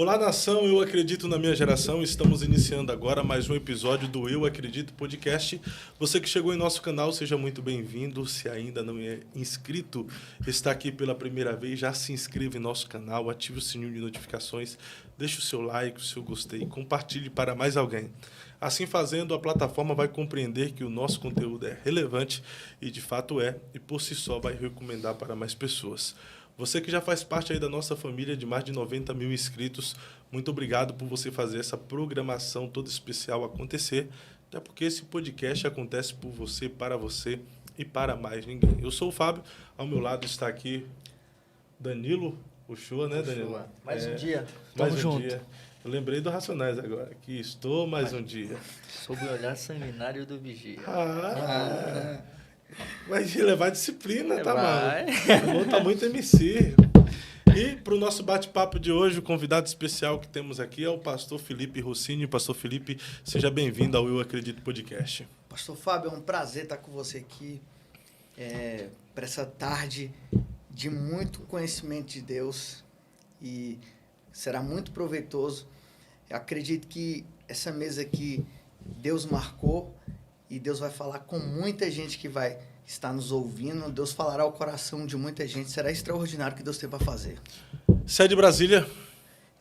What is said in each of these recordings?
Olá, nação, eu acredito na minha geração. Estamos iniciando agora mais um episódio do Eu Acredito Podcast. Você que chegou em nosso canal, seja muito bem-vindo. Se ainda não é inscrito, está aqui pela primeira vez, já se inscreva em nosso canal, ative o sininho de notificações, deixe o seu like, o seu gostei, compartilhe para mais alguém. Assim fazendo, a plataforma vai compreender que o nosso conteúdo é relevante e de fato é, e por si só vai recomendar para mais pessoas. Você que já faz parte aí da nossa família de mais de 90 mil inscritos, muito obrigado por você fazer essa programação toda especial acontecer, até porque esse podcast acontece por você, para você e para mais ninguém. Eu sou o Fábio, ao meu lado está aqui Danilo Uchoa, né, Danilo? Mais um dia. Mais Tamo um junto. dia. Eu lembrei do Racionais agora, que estou mais um dia. Sob o olhar sanguinário do vigia. Vai levar disciplina, tá, Vai. mano? Tá muito MC. E para o nosso bate-papo de hoje, o convidado especial que temos aqui é o pastor Felipe Rossini. Pastor Felipe, seja bem-vindo ao Eu Acredito Podcast. Pastor Fábio, é um prazer estar com você aqui para essa tarde de muito conhecimento de Deus e será muito proveitoso. Eu acredito que essa mesa aqui Deus marcou e Deus vai falar com muita gente que vai estar nos ouvindo. Deus falará ao coração de muita gente. Será extraordinário o que Deus tem para fazer. Você é de Brasília?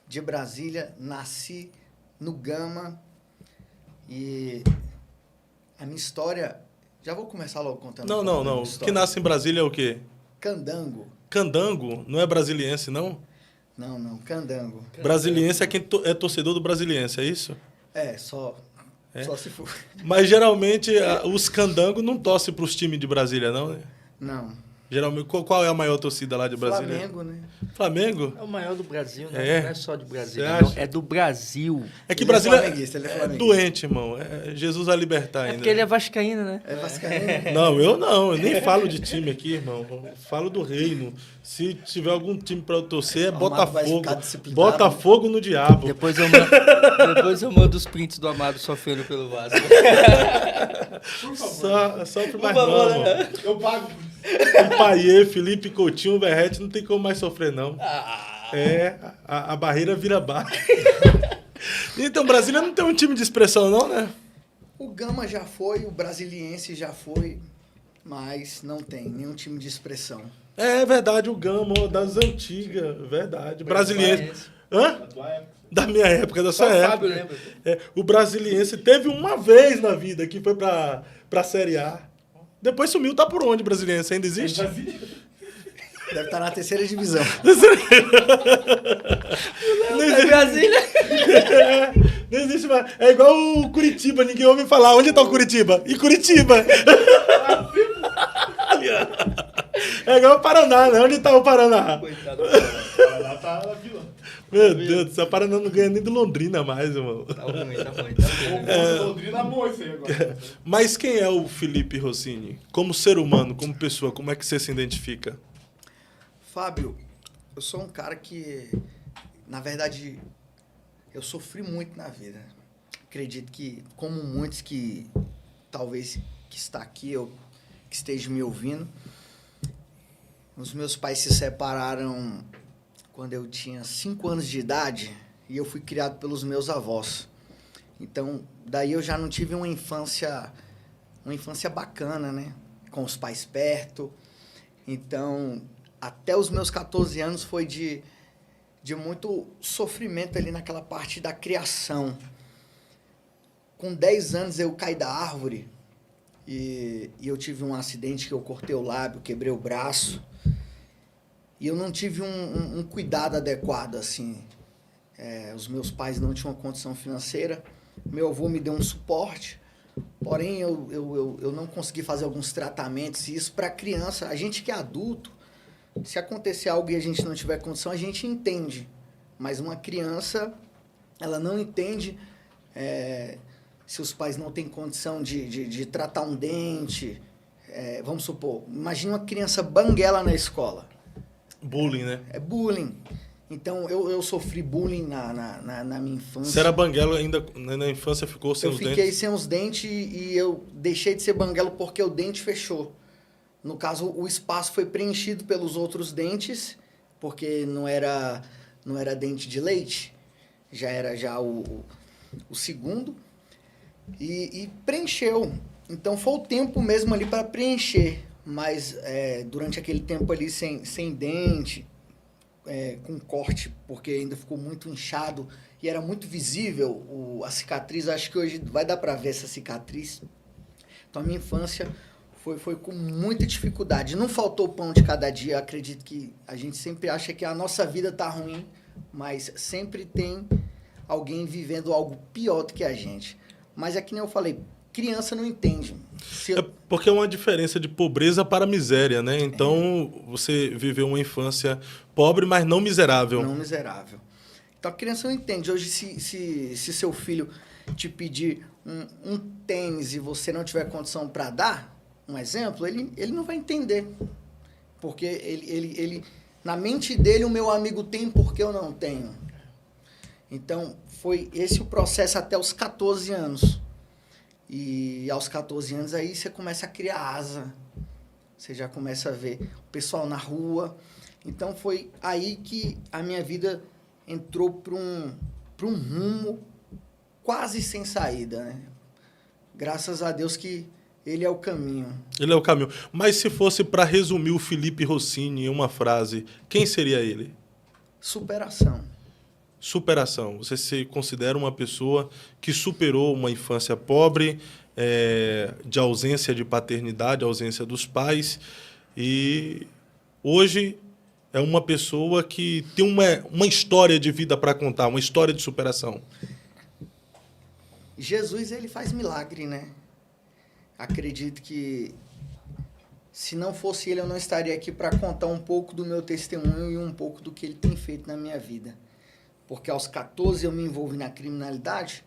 De Brasília, nasci no Gama e a minha história... Já vou começar logo contando. Não. O que nasce em Brasília é o quê? Candango. Candango? Não é brasiliense, não? Não, candango. Brasiliense é quem é torcedor do brasiliense, é isso? Só se for. Mas geralmente os candangos não torcem para os times de Brasília, não, né? Não. Geralmente, qual é a maior torcida lá de Brasília? Flamengo, né? Flamengo? É o maior do Brasil, né? É. Não é só de Brasília, Você acha? não. É do Brasil. É que Ele é Brasília flamenguista, ele é é flamenguista. doente, irmão. Jesus vai libertar É ainda. porque ele é vascaíno, né? É vascaíno. Não, eu nem falo de time aqui, irmão. Eu falo do reino. Se tiver algum time para eu torcer, é O Amado vai Botafogo. ficar disciplinado. Botafogo no diabo. Depois eu mando os prints do Amado sofrendo pelo Vasco. Só pro mais favor, novo. né? Eu pago. O Paiê, Felipe Coutinho, o Verrete, não tem como mais sofrer, não. A barreira vira barra. Então, Brasília não tem um time de expressão, não, né? O Gama já foi, o Brasiliense já foi, mas não tem nenhum time de expressão. É verdade, o Gama das antigas, verdade. Brasiliense. Hã? Na tua época. Da minha época, da Só sua o época. Fábio lembra. O Brasiliense teve uma vez na vida que foi pra Série A. Depois sumiu, tá por onde, Brasiliense? Ainda existe? Deve estar na terceira divisão. Não É existe. Brasília. Não existe mais. É igual o Curitiba, ninguém ouve falar. Onde tá o Curitiba? E Curitiba? É igual o Paraná, né? Onde tá o Paraná? Coitado. Lá tá na vila. Meu Deus do céu, o Paraná não ganha nem do Londrina mais, irmão. Tá ruim. Londrina amou isso aí agora. Mas quem é o Felipe Rossini? Como ser humano, como pessoa, como é que você se identifica? Fábio, eu sou um cara que, na verdade, eu sofri muito na vida. Acredito que, como muitos que talvez que está aqui ou que esteja me ouvindo, os meus pais se separaram quando eu tinha 5 anos de idade e eu fui criado pelos meus avós. Então, daí eu já não tive uma infância bacana, né? Com os pais perto. Então, até os meus 14 anos foi de muito sofrimento ali naquela parte da criação. Com 10 anos eu caí da árvore e eu tive um acidente que eu cortei o lábio, quebrei o braço. E eu não tive um cuidado adequado, assim. Os meus pais não tinham uma condição financeira. Meu avô me deu um suporte. Porém, eu não consegui fazer alguns tratamentos. E isso para criança, a gente que é adulto, se acontecer algo e a gente não tiver condição, a gente entende. Mas uma criança, ela não entende se os pais não têm condição de tratar um dente. Vamos supor, imagina uma criança banguela na escola. Bullying, né? É bullying. Então, eu sofri bullying na minha infância. Você era banguelo ainda na infância, ficou sem Eu os fiquei dentes? sem os dentes e eu deixei de ser banguelo porque o dente fechou. No caso, o espaço foi preenchido pelos outros dentes, porque não era dente de leite. já era já o segundo, e preencheu. Então foi o tempo mesmo ali para preencher, mas durante aquele tempo ali sem dente, com corte, porque ainda ficou muito inchado e era muito visível a cicatriz. Acho que hoje vai dar para ver essa cicatriz. Então a minha infância foi com muita dificuldade. Não faltou pão de cada dia. Eu acredito que a gente sempre acha que a nossa vida tá ruim, mas sempre tem alguém vivendo algo pior do que a gente. Mas é que nem eu falei, criança não entende. É porque é uma diferença de pobreza para miséria, né? Então, você viveu uma infância pobre, mas não miserável. Não miserável. Então, a criança não entende. Hoje, se seu filho te pedir um tênis e você não tiver condição para dar, um exemplo, ele não vai entender. Porque ele na mente dele, o meu amigo tem porque eu não tenho. Então, foi esse o processo até os 14 anos. E aos 14 anos aí você começa a criar asa. Você já começa a ver o pessoal na rua. Então foi aí que a minha vida entrou para um rumo quase sem saída, né? Graças a Deus que ele é o caminho. Ele é o caminho. Mas se fosse para resumir o Felipe Rossini em uma frase, quem seria ele? Superação. Superação. Você se considera uma pessoa que superou uma infância pobre, de ausência de paternidade, ausência dos pais, e hoje é uma pessoa que tem uma história de vida para contar, uma história de superação. Jesus, ele faz milagre, né? Acredito que se não fosse ele, eu não estaria aqui para contar um pouco do meu testemunho e um pouco do que ele tem feito na minha vida. Porque aos 14 eu me envolvi na criminalidade,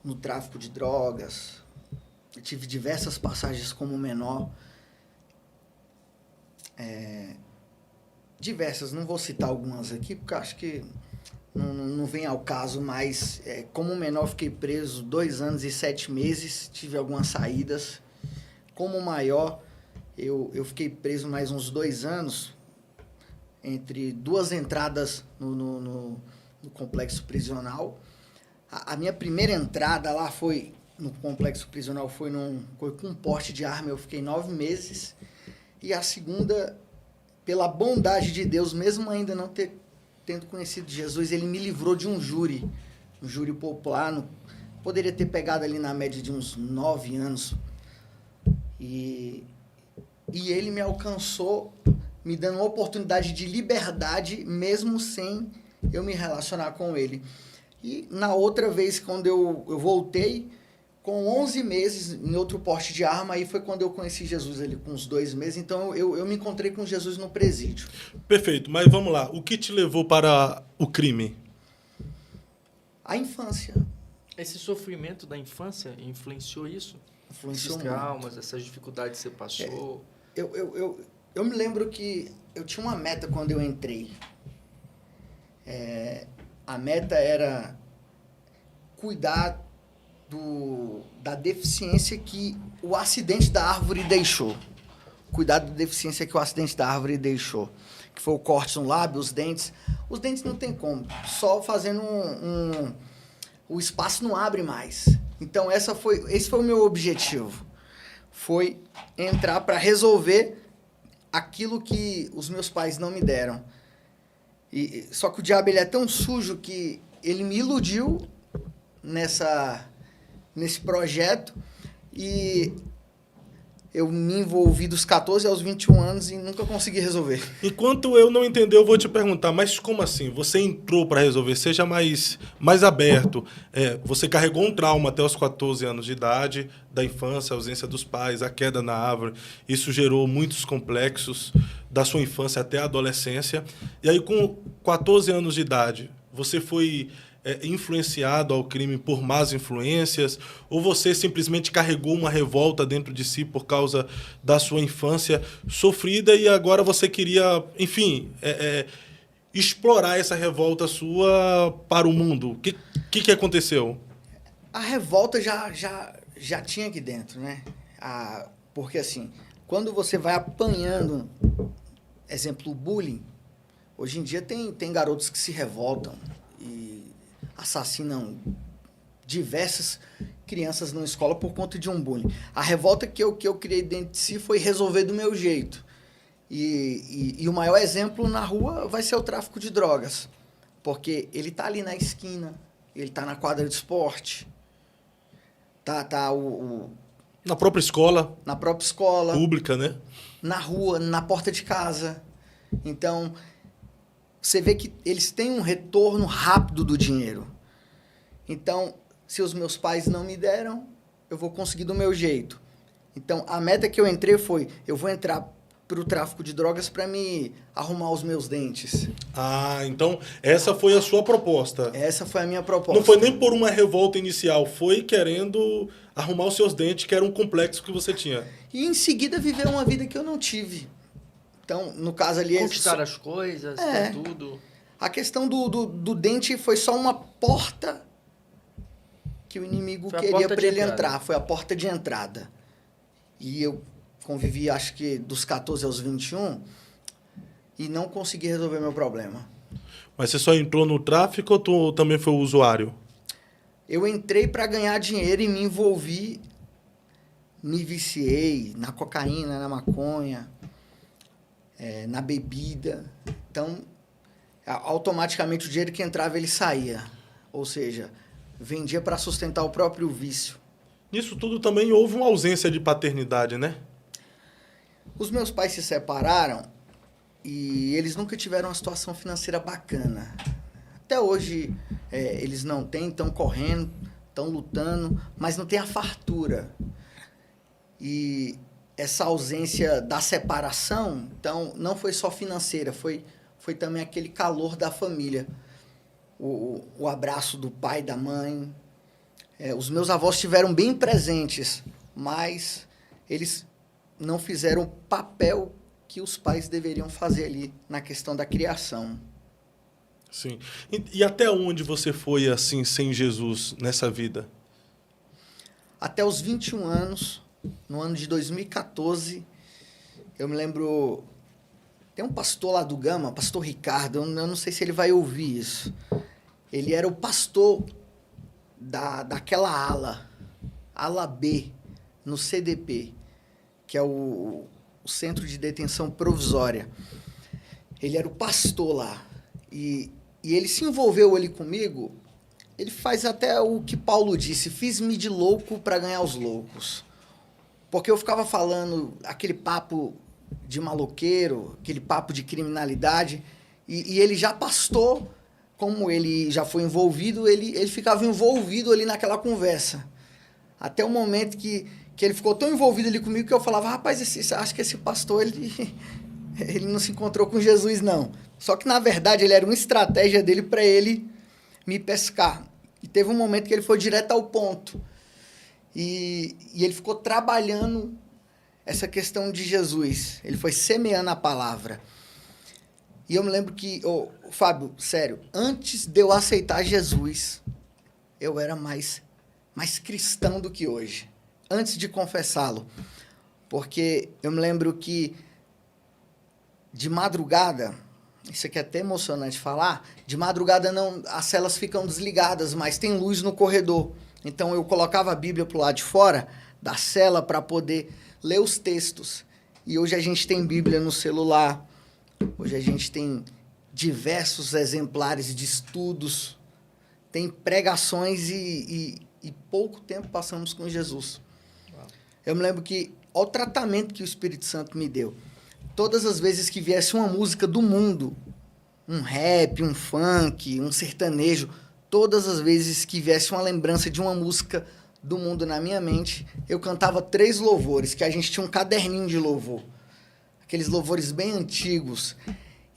no tráfico de drogas. Eu tive diversas passagens como menor. Diversas, não vou citar algumas aqui, porque acho que não vem ao caso, mas como menor fiquei preso 2 anos e 7 meses, tive algumas saídas. Como maior, eu fiquei preso mais uns 2 anos, entre 2 entradas no complexo prisional. A minha primeira entrada lá foi no complexo prisional, foi com um porte de arma, eu fiquei 9 meses. E a segunda, pela bondade de Deus, mesmo ainda não tendo conhecido Jesus, ele me livrou de um júri popular. Poderia ter pegado ali na média de uns 9 anos. E ele me alcançou, me dando uma oportunidade de liberdade, mesmo sem eu me relacionar com ele. E na outra vez, quando eu voltei, com 11 meses, em outro porte de arma, aí foi quando eu conheci Jesus, ali com uns 2 meses. Então, eu me encontrei com Jesus no presídio. Perfeito, mas vamos lá. O que te levou para o crime? A infância. Esse sofrimento da infância influenciou isso? Influenciou Esses traumas, essas dificuldades que você passou? Eu me lembro que eu tinha uma meta quando eu entrei. A meta era cuidar da deficiência que o acidente da árvore deixou. Cuidar da deficiência que o acidente da árvore deixou. Que foi o corte no lábio, os dentes. Os dentes não tem como. Só fazendo o espaço não abre mais. Então, esse foi o meu objetivo. Foi entrar para resolver aquilo que os meus pais não me deram. Só que o diabo ele é tão sujo que ele me iludiu nesse projeto e eu me envolvi dos 14 aos 21 anos e nunca consegui resolver. Enquanto eu não entender, eu vou te perguntar, mas como assim? Você entrou para resolver? Seja mais aberto. Você carregou um trauma até os 14 anos de idade, da infância, a ausência dos pais, a queda na árvore. Isso gerou muitos complexos da sua infância até a adolescência. E aí, com 14 anos de idade, você foi influenciado ao crime por más influências, ou você simplesmente carregou uma revolta dentro de si por causa da sua infância sofrida e agora você queria, enfim, explorar essa revolta sua para o mundo? O que aconteceu? A revolta já tinha aqui dentro, né? Porque assim, quando você vai apanhando, exemplo, o bullying, Hoje em dia tem garotos que se revoltam e assassinam diversas crianças na escola por conta de um bullying. A revolta que eu criei dentro de si foi resolver do meu jeito. E o maior exemplo na rua vai ser o tráfico de drogas. Porque ele tá ali na esquina, ele tá na quadra de esporte, Na própria escola. Na própria escola. Pública, né? Na rua, na porta de casa. Então, você vê que eles têm um retorno rápido do dinheiro. Então, se os meus pais não me deram, eu vou conseguir do meu jeito. Então, a meta que eu entrei foi, eu vou entrar para o tráfico de drogas para me arrumar os meus dentes. Ah, então essa foi a sua proposta. Essa foi a minha proposta. Não foi nem por uma revolta inicial, foi querendo arrumar os seus dentes, que era um complexo que você tinha. E em seguida viver uma vida que eu não tive. Então, no caso ali... Conquistar as coisas, tudo. A questão do dente foi só uma porta que o inimigo queria para ele entrar. Foi a porta de entrada. E eu convivi, acho que dos 14 aos 21, e não consegui resolver meu problema. Mas você só entrou no tráfico ou tu também foi usuário? Eu entrei para ganhar dinheiro e me envolvi, me viciei na cocaína, na maconha, na bebida. Então, automaticamente o dinheiro que entrava, ele saía. Ou seja, vendia para sustentar o próprio vício. Nisso tudo também houve uma ausência de paternidade, né? Os meus pais se separaram e eles nunca tiveram uma situação financeira bacana. Até hoje, eles não têm, estão correndo, estão lutando, mas não tem a fartura. E essa ausência da separação, então, não foi só financeira, foi também aquele calor da família. O abraço do pai e da mãe. Os meus avós estiveram bem presentes, mas eles não fizeram o papel que os pais deveriam fazer ali na questão da criação. Sim. E até onde você foi assim, sem Jesus, nessa vida? Até os 21 anos, no ano de 2014, eu me lembro... Tem um pastor lá do Gama, pastor Ricardo, eu não sei se ele vai ouvir isso. Ele era o pastor daquela ala B, no CDP, que é o Centro de Detenção Provisória. Ele era o pastor lá. E ele se envolveu ali comigo. Ele faz até o que Paulo disse: fiz-me de louco para ganhar os loucos. Porque eu ficava falando aquele papo de maloqueiro, aquele papo de criminalidade, e ele já pastor, como ele já foi envolvido, ele ficava envolvido ali naquela conversa. Até o momento que ele ficou tão envolvido ali comigo que eu falava: rapaz, acho que esse pastor, ele não se encontrou com Jesus, não. Só que, na verdade, ele era uma estratégia dele para ele me pescar. E teve um momento que ele foi direto ao ponto. E ele ficou trabalhando essa questão de Jesus. Ele foi semeando a palavra. E eu me lembro que, Fábio, sério, antes de eu aceitar Jesus, eu era mais cristão do que hoje. Antes de confessá-lo. Porque eu me lembro que de madrugada, isso aqui é até emocionante falar, de madrugada as celas ficam desligadas, mas tem luz no corredor. Então eu colocava a Bíblia pro lado de fora da cela para poder ler os textos. E hoje a gente tem Bíblia no celular, hoje a gente tem diversos exemplares de estudos, tem pregações e pouco tempo passamos com Jesus. Uau. Eu me lembro que, olha o tratamento que o Espírito Santo me deu. Todas as vezes que viesse uma música do mundo, um rap, um funk, um sertanejo, todas as vezes que viesse uma lembrança de uma música do mundo na minha mente, eu cantava 3 louvores, que a gente tinha um caderninho de louvor. Aqueles louvores bem antigos.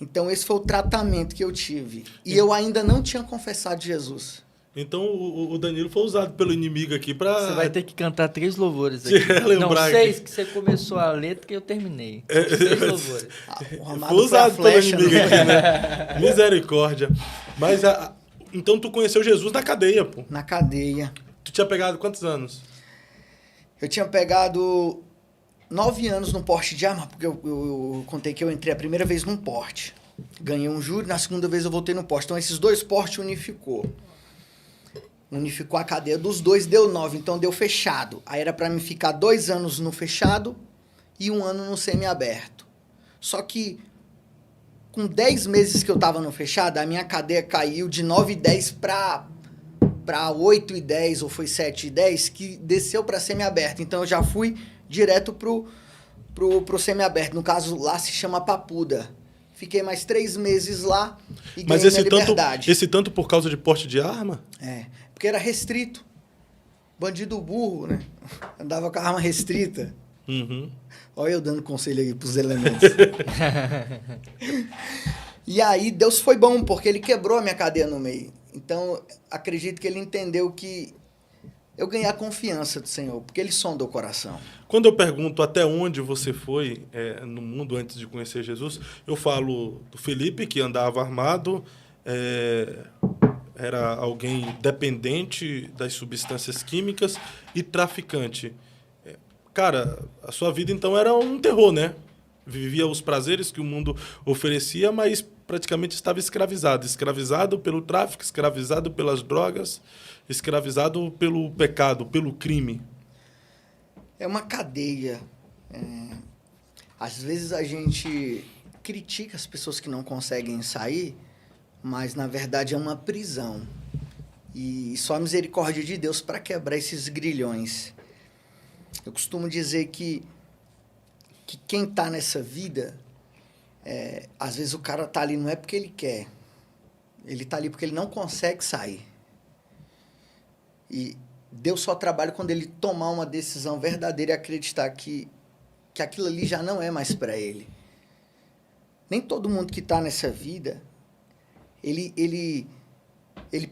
Então, esse foi o tratamento que eu tive. E eu ainda não tinha confessado Jesus. Então, o Danilo foi usado pelo inimigo aqui para... Você vai ter que cantar 3 louvores aqui. Não, 6 que você começou a letra que eu terminei. 6 louvores. Foi usado pelo inimigo aqui, né? Misericórdia. Mas, então, tu conheceu Jesus na cadeia, pô. Na cadeia. Tu tinha pegado quantos anos? Eu tinha pegado 9 anos no porte de arma, porque eu contei que eu entrei a primeira vez num porte. Ganhei um júri, na segunda vez eu voltei no porte. Então, esses 2 portes unificou. Unificou a cadeia dos 2, deu 9, então deu fechado. Aí era para mim ficar 2 anos no fechado e 1 ano no semiaberto. Só que, com 10 meses que eu tava no fechado, a minha cadeia caiu de 9,10 para 8,10, ou foi 7,10, que desceu para semiaberto. Então, eu já fui direto pro semiaberto. No caso, lá se chama Papuda. Fiquei mais 3 meses lá e ganhei minha liberdade. Esse tanto por causa de porte de arma? Porque era restrito. Bandido burro, né? Andava com a arma restrita. Uhum. Olha eu dando conselho aí pros elementos. E aí, Deus foi bom, porque ele quebrou a minha cadeia no meio. Então, acredito que ele entendeu que eu ganhei a confiança do Senhor, porque ele sondou o coração. Quando eu pergunto até onde você foi no mundo antes de conhecer Jesus, eu falo do Felipe, que andava armado, era alguém dependente das substâncias químicas e traficante. Cara, a sua vida então era um terror, né? Vivia os prazeres que o mundo oferecia, mas praticamente estava escravizado. Escravizado pelo tráfico, escravizado pelas drogas, escravizado pelo pecado, pelo crime. É uma cadeia. Às vezes a gente critica as pessoas que não conseguem sair, mas na verdade é uma prisão. E só a misericórdia de Deus para quebrar esses grilhões. Eu costumo dizer que quem está nessa vida, às vezes o cara está ali não é porque ele quer. Ele está ali porque ele não consegue sair. E Deus só trabalha quando ele tomar uma decisão verdadeira e acreditar que aquilo ali já não é mais para ele. Nem todo mundo que está nessa vida, ele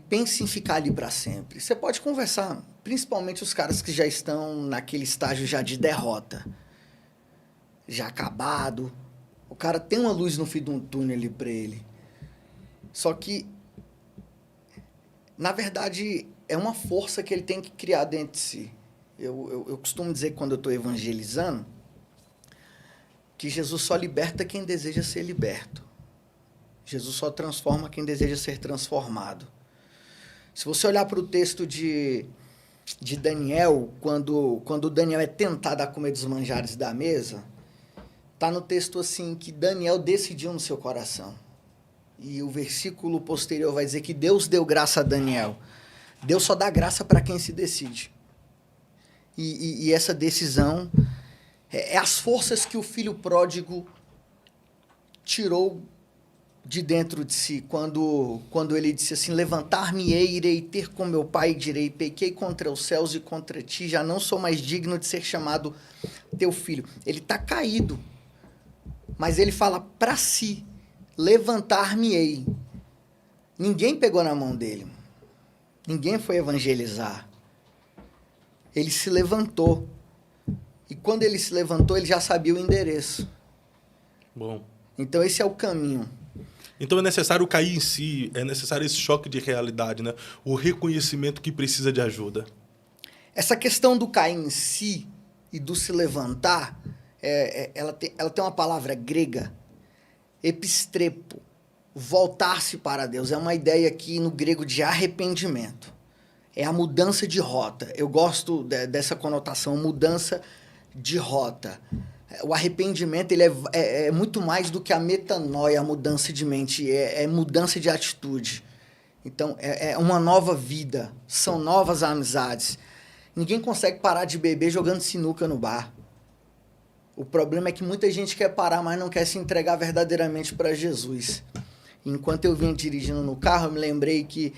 pensa em ficar ali para sempre. Você pode conversar, principalmente os caras que já estão naquele estágio já de derrota, já acabado. O cara tem uma luz no fim de um túnel ali para ele. Só que, na verdade, é uma força que ele tem que criar dentro de si. Eu costumo dizer, quando eu estou evangelizando, que Jesus só liberta quem deseja ser liberto. Jesus só transforma quem deseja ser transformado. Se você olhar para o texto de Daniel, quando Daniel é tentado a comer dos manjares da mesa, está no texto assim que Daniel decidiu no seu coração. E o versículo posterior vai dizer que Deus deu graça a Daniel. Deus só dá graça para quem se decide. E essa decisão é as forças que o filho pródigo tirou de dentro de si, quando ele disse assim: levantar-me-ei, irei ter com meu pai e direi, pequei contra os céus e contra ti, já não sou mais digno de ser chamado teu filho. Ele está caído, mas ele fala para si: levantar-me-ei. Ninguém pegou na mão dele, ninguém foi evangelizar. Ele se levantou, e quando ele se levantou, ele já sabia o endereço. Bom. Então esse é o caminho. Então é necessário cair em si, é necessário esse choque de realidade, né? O reconhecimento que precisa de ajuda. Essa questão do cair em si e do se levantar, ela tem uma palavra grega, epistrepo, voltar-se para Deus. É uma ideia aqui no grego de arrependimento. É a mudança de rota. Eu gosto dessa conotação, mudança de rota. O arrependimento ele é muito mais do que a metanoia, a mudança de mente, é mudança de atitude. Então, é uma nova vida, são novas amizades. Ninguém consegue parar de beber jogando sinuca no bar. O problema é que muita gente quer parar, mas não quer se entregar verdadeiramente para Jesus. Enquanto eu vinha dirigindo no carro, eu me lembrei que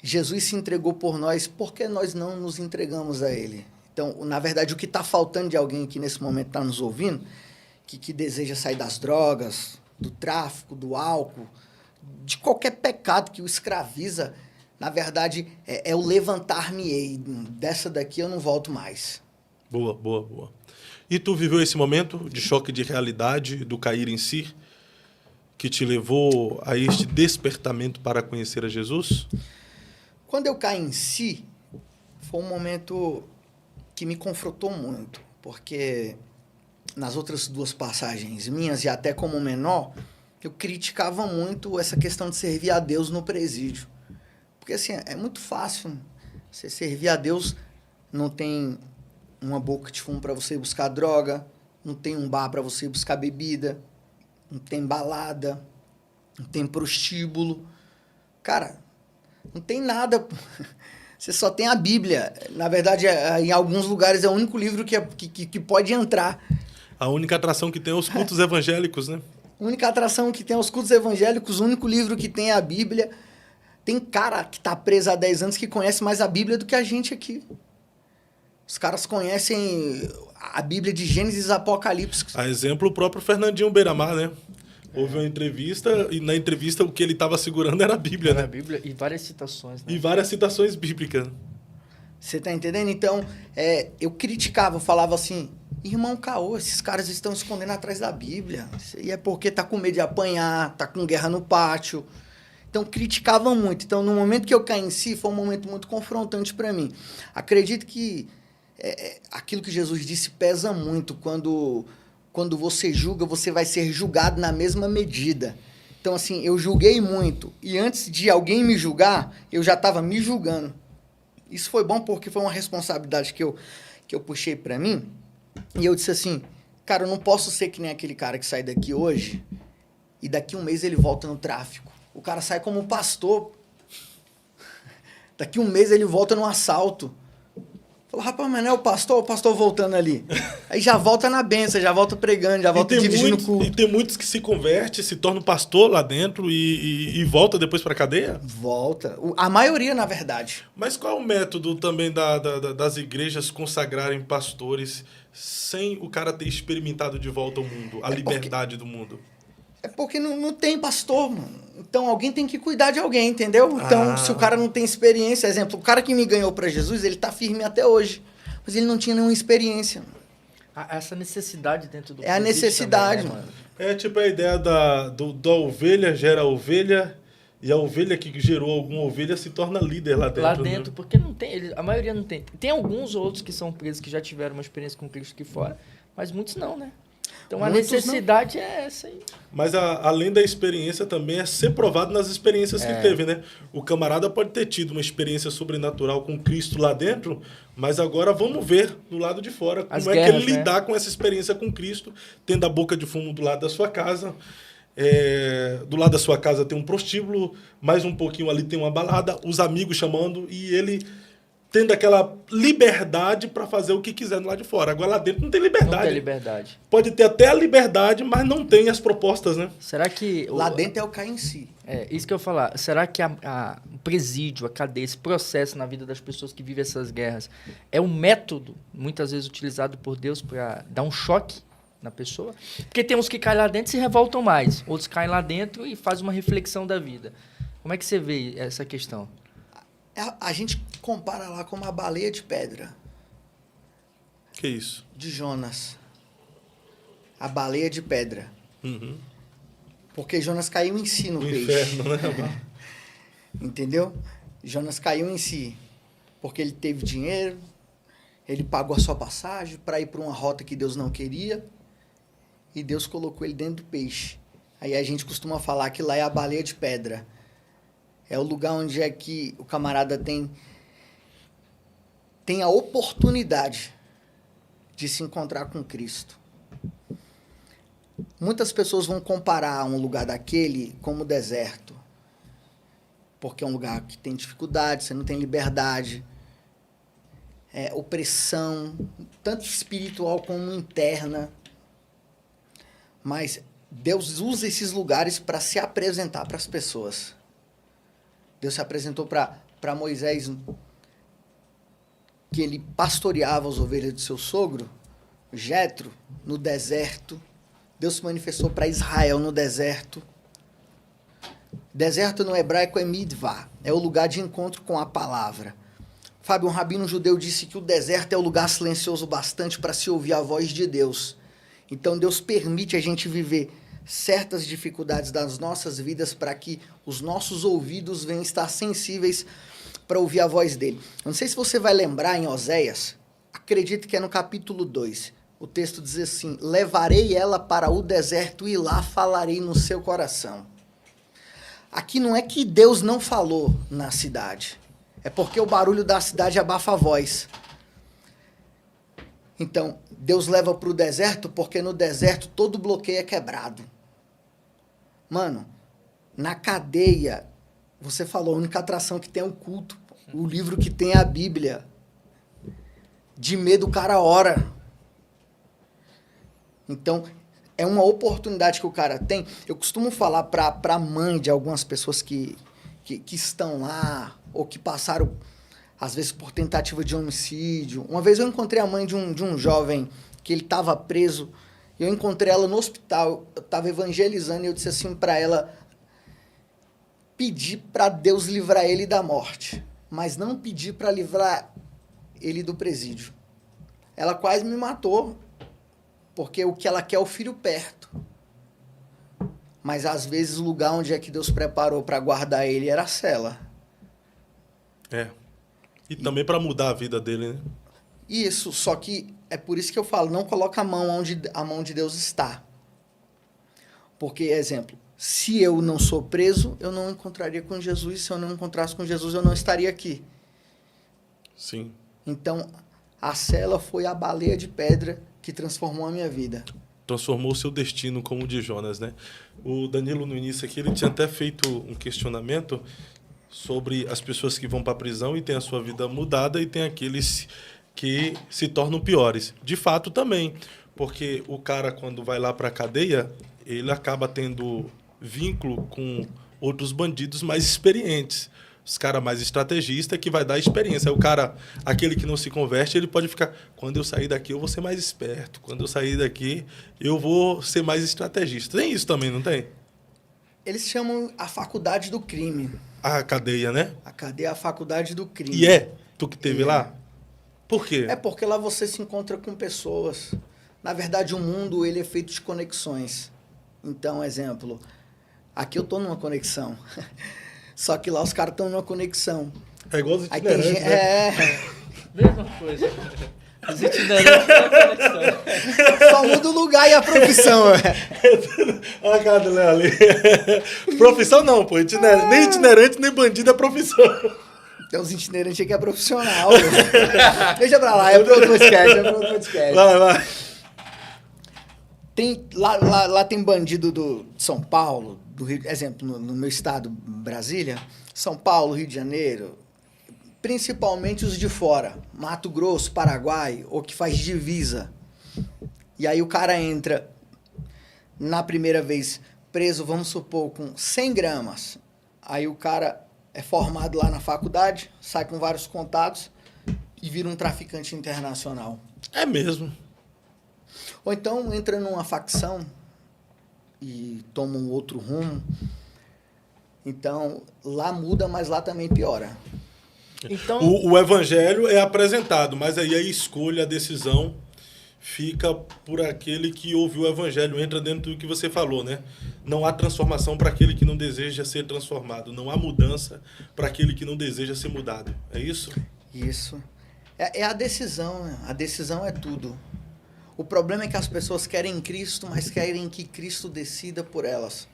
Jesus se entregou por nós, por que nós não nos entregamos a Ele? Então, na verdade, o que está faltando de alguém que nesse momento está nos ouvindo, que deseja sair das drogas, do tráfico, do álcool, de qualquer pecado que o escraviza, na verdade, é o levantar-me-ei. Dessa daqui eu não volto mais. Boa, boa, boa. E tu viveu esse momento de choque de realidade, do cair em si, que te levou a este despertamento para conhecer a Jesus? Quando eu caí em si, foi um momento que me confrontou muito, porque nas outras 2 passagens minhas, e até como menor, eu criticava muito essa questão de servir a Deus no presídio. Porque, assim, é muito fácil você servir a Deus, não tem uma boca de fumo para você buscar droga, não tem um bar para você buscar bebida, não tem balada, não tem prostíbulo. Cara, não tem nada. Você só tem a Bíblia. Na verdade, em alguns lugares é o único livro que pode entrar. A única atração que tem é os cultos evangélicos, né? A única atração que tem é os cultos evangélicos, o único livro que tem é a Bíblia. Tem cara que tá preso há 10 anos que conhece mais a Bíblia do que a gente aqui. Os caras conhecem a Bíblia de Gênesis e Apocalipse. A exemplo, o próprio Fernandinho Beiramar, né? Houve uma entrevista, e na entrevista o que ele estava segurando era a Bíblia, né? A Bíblia e várias citações, né? E várias citações bíblicas. Você tá entendendo? Então, eu criticava, eu falava assim, irmão caô, esses caras estão escondendo atrás da Bíblia. E é porque tá com medo de apanhar, tá com guerra no pátio. Então, criticavam muito. Então, no momento que eu caí em si, foi um momento muito confrontante para mim. Acredito que aquilo que Jesus disse pesa muito. Quando você julga, você vai ser julgado na mesma medida. Então, assim, eu julguei muito. E antes de alguém me julgar, eu já estava me julgando. Isso foi bom porque foi uma responsabilidade que eu puxei para mim. E eu disse assim, cara, eu não posso ser que nem aquele cara que sai daqui hoje e daqui um mês ele volta no tráfico. O cara sai como pastor. Daqui um mês ele volta no assalto. Falou, rapaz, mas não é o pastor voltando ali. Aí já volta na benção, já volta pregando, já volta dirigindo o culto. E tem muitos que se convertem, se tornam pastor lá dentro e volta depois para a cadeia? Volta. A maioria, na verdade. Mas qual é o método também das igrejas consagrarem pastores sem o cara ter experimentado de volta o mundo, a liberdade do mundo? É porque não tem pastor, mano. Então, alguém tem que cuidar de alguém, entendeu? Então, se o cara não tem experiência... Exemplo, o cara que me ganhou para Jesus, ele tá firme até hoje. Mas ele não tinha nenhuma experiência. Essa necessidade dentro do... É a necessidade, também, né, mano. É tipo a ideia da ovelha gera ovelha... E a ovelha que gerou alguma ovelha se torna líder lá dentro. Lá dentro, né? porque não tem... A maioria não tem. Tem alguns outros que são presos que já tiveram uma experiência com Cristo aqui fora, mas muitos não, né? Então a necessidade é essa aí. Mas além da experiência também é ser provado nas experiências que teve, né? O camarada pode ter tido uma experiência sobrenatural com Cristo lá dentro, mas agora vamos ver do lado de fora como é que ele lidar com essa experiência com Cristo, tendo a boca de fumo do lado da sua casa. Do lado da sua casa tem um prostíbulo, mais um pouquinho ali tem uma balada, os amigos chamando e ele tendo aquela liberdade para fazer o que quiser do lado de fora. Agora lá dentro não tem liberdade. Não tem liberdade. Pode ter até a liberdade, mas não tem as propostas, né? Será que... Lá dentro é o cair em si. Isso que eu ia falar. Será que o presídio, a cadeia, esse processo na vida das pessoas que vivem essas guerras é um método, muitas vezes utilizado por Deus para dar um choque na pessoa? Porque tem uns que caem lá dentro e se revoltam mais. Outros caem lá dentro e fazem uma reflexão da vida. Como é que você vê essa questão? A gente compara lá com uma baleia de pedra. Que isso? De Jonas. A baleia de pedra. Uhum. Porque Jonas caiu em si no peixe. Inferno, né? Entendeu? Jonas caiu em si. Porque ele teve dinheiro, ele pagou a sua passagem para ir para uma rota que Deus não queria, e Deus colocou ele dentro do peixe. Aí a gente costuma falar que lá é a baleia de pedra. É o lugar onde é que o camarada tem a oportunidade de se encontrar com Cristo. Muitas pessoas vão comparar um lugar daquele como deserto, porque é um lugar que tem dificuldade, você não tem liberdade, opressão, tanto espiritual como interna. Mas Deus usa esses lugares para se apresentar para as pessoas. Deus se apresentou para Moisés, que ele pastoreava as ovelhas do seu sogro, Jetro, no deserto. Deus se manifestou para Israel no deserto. Deserto no hebraico é midvah, é o lugar de encontro com a palavra. Fábio, um rabino judeu disse que o deserto é o lugar silencioso bastante para se ouvir a voz de Deus. Então Deus permite a gente viver certas dificuldades das nossas vidas para que os nossos ouvidos venham estar sensíveis para ouvir a voz dele. Não sei se você vai lembrar em Oséias, acredito que é no capítulo 2. O texto diz assim: levarei ela para o deserto e lá falarei no seu coração. Aqui não é que Deus não falou na cidade. É porque o barulho da cidade abafa a voz. Então, Deus leva para o deserto porque no deserto todo bloqueio é quebrado. Mano, na cadeia, você falou, a única atração que tem é o culto. O livro que tem é a Bíblia. De medo o cara ora. Então, é uma oportunidade que o cara tem. Eu costumo falar para a mãe de algumas pessoas que estão lá, ou que passaram, às vezes, por tentativa de homicídio. Uma vez eu encontrei a mãe de um jovem que ele estava preso. Eu encontrei ela no hospital. Eu estava evangelizando e eu disse assim para ela: pedir para Deus livrar ele da morte, mas não pedir para livrar ele do presídio. Ela quase me matou, porque o que ela quer é o filho perto. Mas às vezes o lugar onde é que Deus preparou para guardar ele era a cela. E também para mudar a vida dele, né? Isso, só que é por isso que eu falo, não coloca a mão onde a mão de Deus está. Porque, exemplo, se eu não sou preso, eu não encontraria com Jesus. Se eu não encontrasse com Jesus, eu não estaria aqui. Sim. Então, a cela foi a baleia de pedra que transformou a minha vida. Transformou o seu destino como o de Jonas, né? O Danilo, no início aqui, ele tinha até feito um questionamento sobre as pessoas que vão para a prisão e têm a sua vida mudada e tem aqueles que se tornam piores. De fato, também. Porque o cara, quando vai lá para a cadeia, ele acaba tendo vínculo com outros bandidos mais experientes. Os caras mais estrategistas que vai dar experiência. O cara, aquele que não se converte, ele pode ficar... Quando eu sair daqui, eu vou ser mais esperto. Quando eu sair daqui, eu vou ser mais estrategista. Tem isso também, não tem? Eles chamam a faculdade do crime. A cadeia, né? A cadeia é a faculdade do crime. E é? Tu que teve lá? Por quê? É porque lá você se encontra com pessoas. Na verdade, o mundo ele é feito de conexões. Então, exemplo, aqui eu tô numa conexão. Só que lá os caras estão numa conexão. É igual os Aí tem itinerantes, gente, né? Mesma coisa. Os itinerantes não conexão. Só muda o lugar e a profissão. Olha a cara do Léo ali. Profissão não, pô. Nem itinerante, nem bandido é profissão. Tem uns itinerantes aí que é profissional. Deixa pra lá, é pro outro podcast. Vai. Tem, lá tem bandido de São Paulo, do Rio, exemplo, no meu estado, Brasília, São Paulo, Rio de Janeiro, principalmente os de fora, Mato Grosso, Paraguai, ou que faz divisa. E aí o cara entra, na primeira vez, preso, vamos supor, com 100 gramas. Aí o cara é formado lá na faculdade, sai com vários contatos e vira um traficante internacional. É mesmo. Ou então entra numa facção e toma um outro rumo. Então, lá muda, mas lá também piora. Então, O evangelho é apresentado, mas aí a escolha, a decisão fica por aquele que ouve o evangelho, entra dentro do que você falou, né? Não há transformação para aquele que não deseja ser transformado. Não há mudança para aquele que não deseja ser mudado. É isso? Isso. É a decisão, né? A decisão é tudo. O problema é que as pessoas querem Cristo, mas querem que Cristo decida por elas.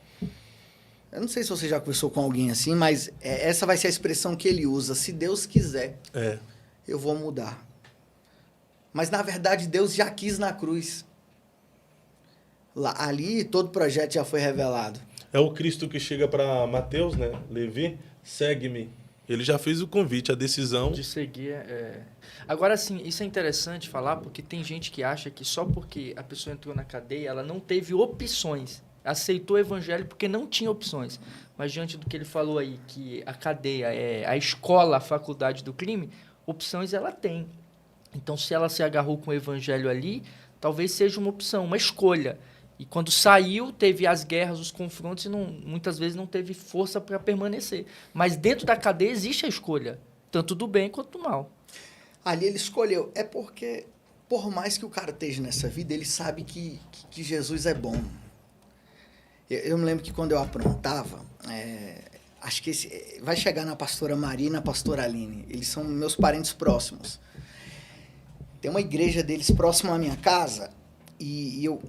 Eu não sei se você já conversou com alguém assim, mas essa vai ser a expressão que ele usa. Se Deus quiser, eu vou mudar. Mas, na verdade, Deus já quis na cruz. Ali, todo o projeto já foi revelado. É o Cristo que chega para Mateus, né? Levi, segue-me. Ele já fez o convite, a decisão de seguir. Agora, sim, isso é interessante falar, porque tem gente que acha que só porque a pessoa entrou na cadeia, ela não teve opções. Aceitou o evangelho porque não tinha opções. Mas diante do que ele falou aí, que a cadeia é a escola, a faculdade do crime, opções ela tem. Então, se ela se agarrou com o evangelho ali, talvez seja uma opção, uma escolha. E quando saiu, teve as guerras, os confrontos e muitas vezes não teve força para permanecer. Mas dentro da cadeia existe a escolha, tanto do bem quanto do mal. Ali ele escolheu. É porque, por mais que o cara esteja nessa vida, ele sabe que Jesus é bom. Eu me lembro que quando eu aprontava, acho que vai chegar na pastora Maria e na pastora Aline. Eles são meus parentes próximos. Tem uma igreja deles próxima à minha casa. E eu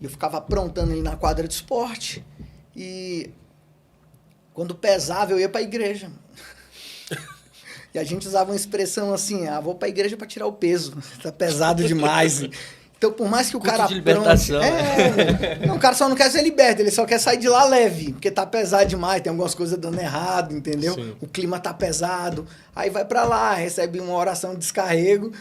ficava aprontando ali na quadra de esporte. E quando pesava, eu ia para a igreja. E a gente usava uma expressão assim, vou para a igreja para tirar o peso. Tá pesado demais. Então, por mais que o Culto cara... de libertação. Não, o cara só não quer ser liberto, ele só quer sair de lá leve, porque tá pesado demais, tem algumas coisas dando errado, entendeu? Sim. O clima tá pesado. Aí vai para lá, recebe uma oração de descarrego,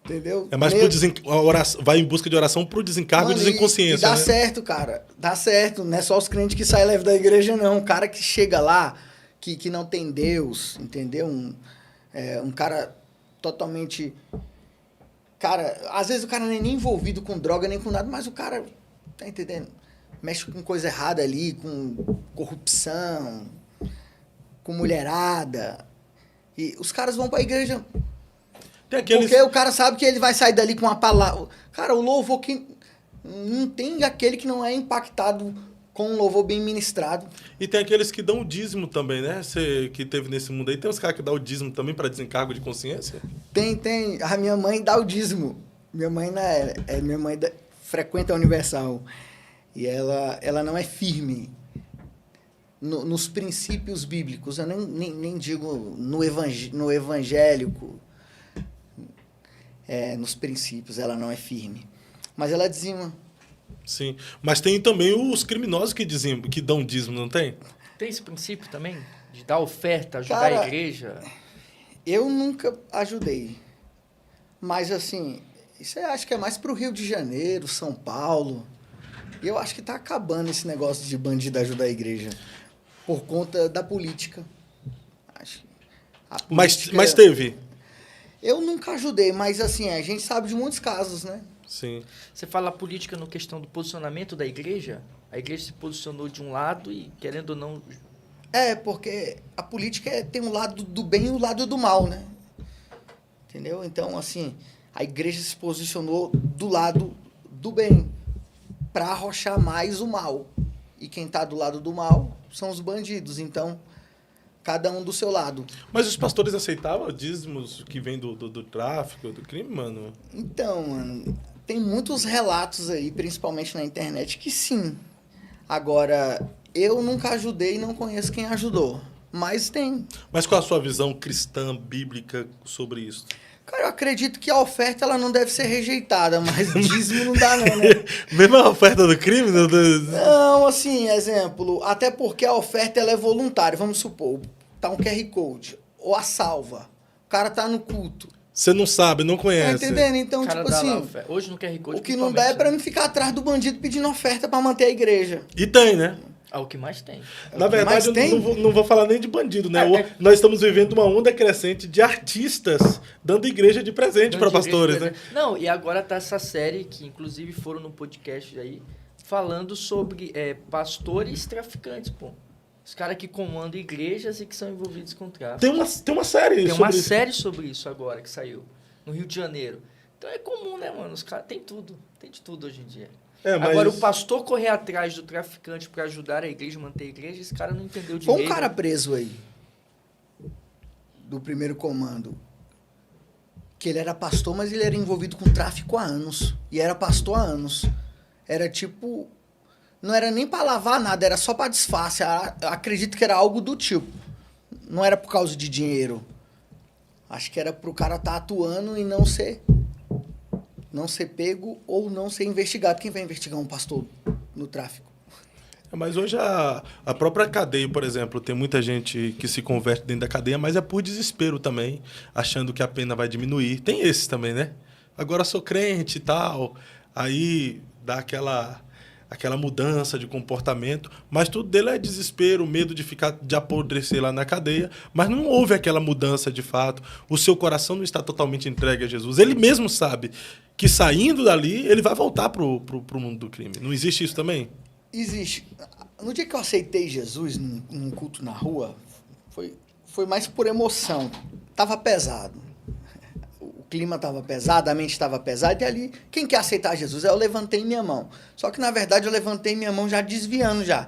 entendeu? É mais a oração, vai em busca de oração pro desencargo e Mano, desenconsciência, e dá né? certo, cara. Dá certo. Não é só os crentes que saem leve da igreja, não. O cara que chega lá, que não tem Deus, entendeu? Um cara totalmente... Cara, às vezes o cara não é nem envolvido com droga, nem com nada, mas o cara, tá entendendo? Mexe com coisa errada ali, com corrupção, com mulherada. E os caras vão pra igreja... Tem aqueles... Porque o cara sabe que ele vai sair dali com uma palavra. Cara, o louvor que... Não tem aquele que não é impactado com um louvor bem ministrado. E tem aqueles que dão o dízimo também, né? Você que teve nesse mundo aí, tem uns caras que dão o dízimo também para desencargo de consciência? Tem. A minha mãe dá o dízimo. Minha mãe frequenta a Universal. E ela não é firme nos princípios bíblicos. Eu nem digo no evangélico. Nos princípios ela não é firme. Mas ela dizima. Sim. Mas tem também os criminosos que dão dízimo, não tem? Tem esse princípio também? De dar oferta, ajudar Cara, a igreja? Eu nunca ajudei. Mas, assim, isso eu acho que é mais pro Rio de Janeiro, São Paulo. E eu acho que tá acabando esse negócio de bandido ajudar a igreja. Por conta da política. Acho que a política... Mas teve? Eu nunca ajudei, mas, assim, a gente sabe de muitos casos, né? Sim. Você fala política no questão do posicionamento da igreja? A igreja se posicionou de um lado e, querendo ou não... Porque a política tem um lado do bem e o lado do mal, né? Entendeu? Então, assim, a igreja se posicionou do lado do bem para arrochar mais o mal. E quem tá do lado do mal são os bandidos. Então, cada um do seu lado. Mas os pastores aceitavam dízimos que vêm do tráfico, do crime, mano? Então, mano, tem muitos relatos aí, principalmente na internet, que sim. Agora, eu nunca ajudei e não conheço quem ajudou. Mas tem. Mas qual a sua visão cristã, bíblica sobre isso? Cara, eu acredito que a oferta ela não deve ser rejeitada, mas dízimo não dá não, né? Mesmo a oferta do crime? Não, assim, exemplo, até porque a oferta ela é voluntária. Vamos supor, tá um QR Code, ou a salva. O cara tá no culto. Você não sabe, não Tá conhece. entendendo? Então, Cara, tipo dá lá assim, oferta. Hoje no QR Code, o que não dá é pra mim ficar atrás do bandido pedindo oferta pra manter a igreja. E tem, né? O que mais tem. Na verdade, Mas tem? eu não vou falar nem de bandido, né? Nós estamos vivendo uma onda crescente de artistas dando igreja de presente para pastores, né? Não, e agora tá essa série, que inclusive foram no podcast aí, falando sobre pastores traficantes, pô. Os caras que comandam igrejas e que são envolvidos com tráfico. Tem uma série Tem sobre uma isso. série sobre isso agora, que saiu, no Rio de Janeiro. Então é comum, né, mano? Os caras tem tudo. Tem de tudo hoje em dia. Mas... Agora, o pastor correr atrás do traficante para ajudar a igreja, manter a igreja, esse cara não entendeu direito. Foi um cara preso aí, do primeiro comando, que ele era pastor, mas ele era envolvido com tráfico há anos. E era pastor há anos. Era tipo... Não era nem para lavar nada, era só para disfarce. Acredito que era algo do tipo. Não era por causa de dinheiro. Acho que era pro cara estar atuando e não ser pego ou não ser investigado. Quem vai investigar um pastor no tráfico? Mas hoje a própria cadeia, por exemplo, tem muita gente que se converte dentro da cadeia, mas é por desespero também, achando que a pena vai diminuir. Tem esses também, né? Agora sou crente e tal, aí dá aquela mudança de comportamento, mas tudo dele é desespero, medo de apodrecer lá na cadeia, mas não houve aquela mudança de fato. O seu coração não está totalmente entregue a Jesus. Ele mesmo sabe que saindo dali, ele vai voltar pro mundo do crime. Não existe isso também? Existe. No dia que eu aceitei Jesus num culto na rua, foi mais por emoção. Tava pesado. O clima estava pesado, a mente estava pesada, e ali, quem quer aceitar Jesus? Eu levantei minha mão. Só que, na verdade, eu levantei minha mão já desviando já.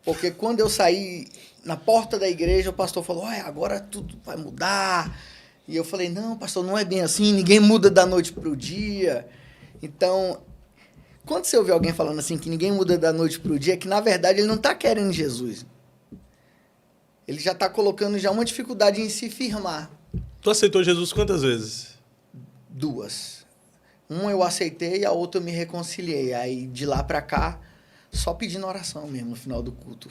Porque quando eu saí na porta da igreja, o pastor falou, olha, agora tudo vai mudar. E eu falei, não, pastor, não é bem assim, ninguém muda da noite para o dia. Então, Quando você ouve alguém falando assim que ninguém muda da noite pro dia, que na verdade ele não tá querendo Jesus. Ele já tá colocando já uma dificuldade em se firmar. Tu aceitou Jesus quantas vezes? 2. Uma eu aceitei e a outra eu me reconciliei. Aí de lá pra cá, só pedindo oração mesmo no final do culto.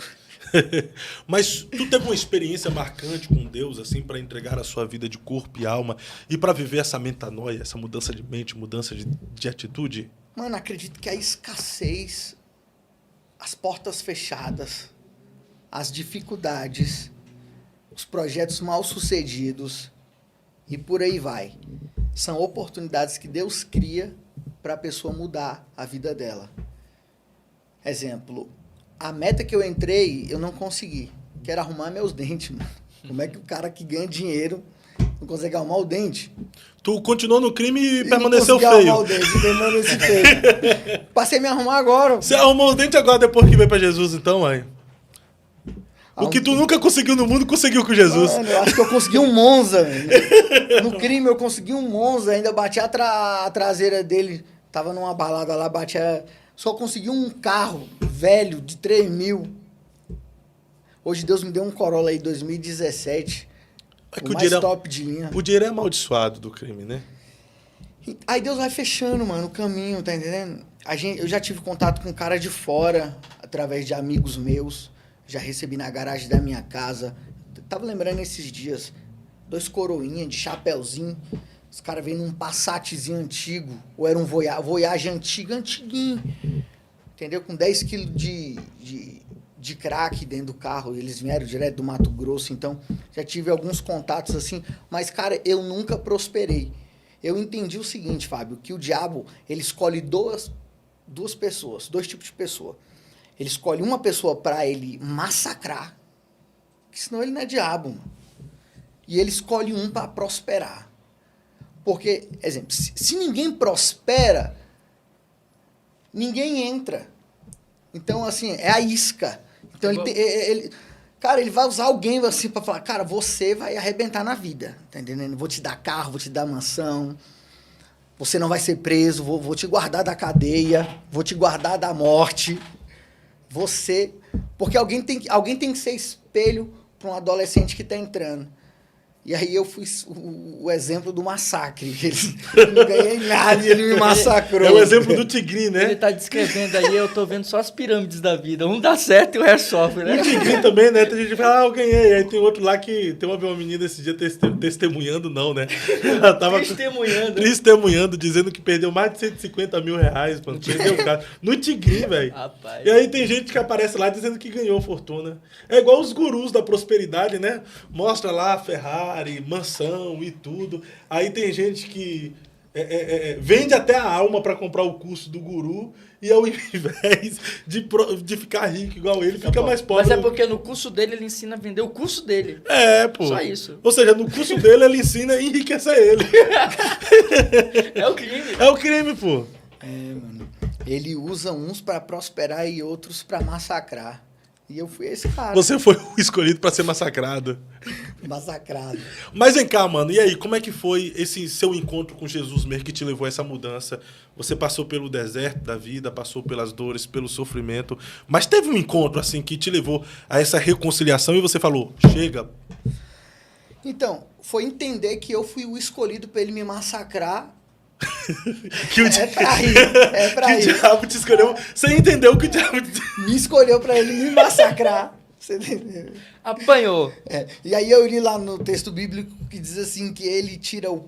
Mas tu teve uma experiência marcante com Deus, assim, para entregar a sua vida de corpo e alma e para viver essa metanoia, essa mudança de mente, mudança de atitude? Mano, acredito que a escassez, as portas fechadas, as dificuldades, os projetos mal sucedidos e por aí vai. São oportunidades que Deus cria para a pessoa mudar a vida dela. Exemplo, a meta que eu entrei, eu não consegui. Quero arrumar meus dentes, mano. Como é que o cara que ganha dinheiro não consegue arrumar o dente? Tu continuou no crime e Eu permaneceu não consegui feio. arrumar o dente, permaneci feio. Passei a me arrumar agora. Você arrumou os dentes agora depois que veio pra Jesus, então, mãe? O que tu nunca conseguiu no mundo, conseguiu com Jesus. Mano, eu acho que eu consegui um Monza. No crime eu consegui um Monza, ainda bati a traseira dele. Tava numa balada lá, só consegui um carro velho de 3 mil. Hoje Deus me deu um Corolla aí 2017. É que o o mais dinheiro top de linha. O dinheiro é amaldiçoado do crime, né? Aí Deus vai fechando, mano, o caminho, tá entendendo? Eu já tive contato com um cara de fora, através de amigos meus. Já recebi na garagem da minha casa. Tava lembrando esses dias. 2 coroinhas de chapéuzinho. Os caras vêm num Passatzinho antigo. Ou era um Voyage antigo, antiguinho. Entendeu? Com 10 quilos de crack dentro do carro. Eles vieram direto do Mato Grosso. Então, já tive alguns contatos assim. Mas, cara, eu nunca prosperei. Eu entendi o seguinte, Fábio. Que o diabo, ele escolhe duas pessoas. 2 tipos de pessoa. Ele escolhe uma pessoa para ele massacrar, que senão ele não é diabo, mano. E ele escolhe um para prosperar. Porque, exemplo, se ninguém prospera, ninguém entra. Então, assim, é a isca. Então, cara, ele vai usar alguém assim para falar, cara, você vai arrebentar na vida, tá entendendo? Vou te dar carro, vou te dar mansão, você não vai ser preso, vou te guardar da cadeia, vou te guardar da morte. Porque alguém tem que ser espelho para um adolescente que está entrando. E aí eu fui o exemplo do massacre. Eu não ganhei nada e ele me massacrou. É o exemplo do Tigrinho, né? Ele tá descrevendo aí, eu tô vendo só as pirâmides da vida. Um dá certo e o resto sofre, né? O Tigrinho também, né? Tem gente que fala, eu ganhei. Aí tem outro lá que tem uma menina esse dia testemunhando, não, né? Ela tava testemunhando, dizendo que perdeu mais de 150 mil reais, mano. Perdeu o cara. No Tigrinho, velho. Rapaz. E aí tem gente que aparece lá dizendo que ganhou fortuna. É igual os gurus da prosperidade, né? Mostra lá Ferrari, mansão e tudo. Aí tem gente que vende até a alma para comprar o curso do guru e ao invés de ficar rico igual ele, fica mais pobre. Mas é porque no curso dele ele ensina a vender o curso dele. É, pô. Só isso. Ou seja, no curso dele ele ensina a enriquecer ele. É o crime. É o crime, pô. Mano. Ele usa uns para prosperar e outros para massacrar. E eu fui esse cara. Você foi o escolhido para ser massacrado. Massacrado. Mas vem cá, mano. E aí, como é que foi esse seu encontro com Jesus mesmo que te levou a essa mudança? Você passou pelo deserto da vida, passou pelas dores, pelo sofrimento. Mas teve um encontro, assim, que te levou a essa reconciliação e você falou, chega. Então, foi entender que eu fui o escolhido para ele me massacrar. Que o É pra que ir. o diabo te escolheu. Você entendeu que o diabo Me escolheu para ele me massacrar. Você entendeu? Apanhou. E aí eu li lá no texto bíblico que diz assim que ele tira o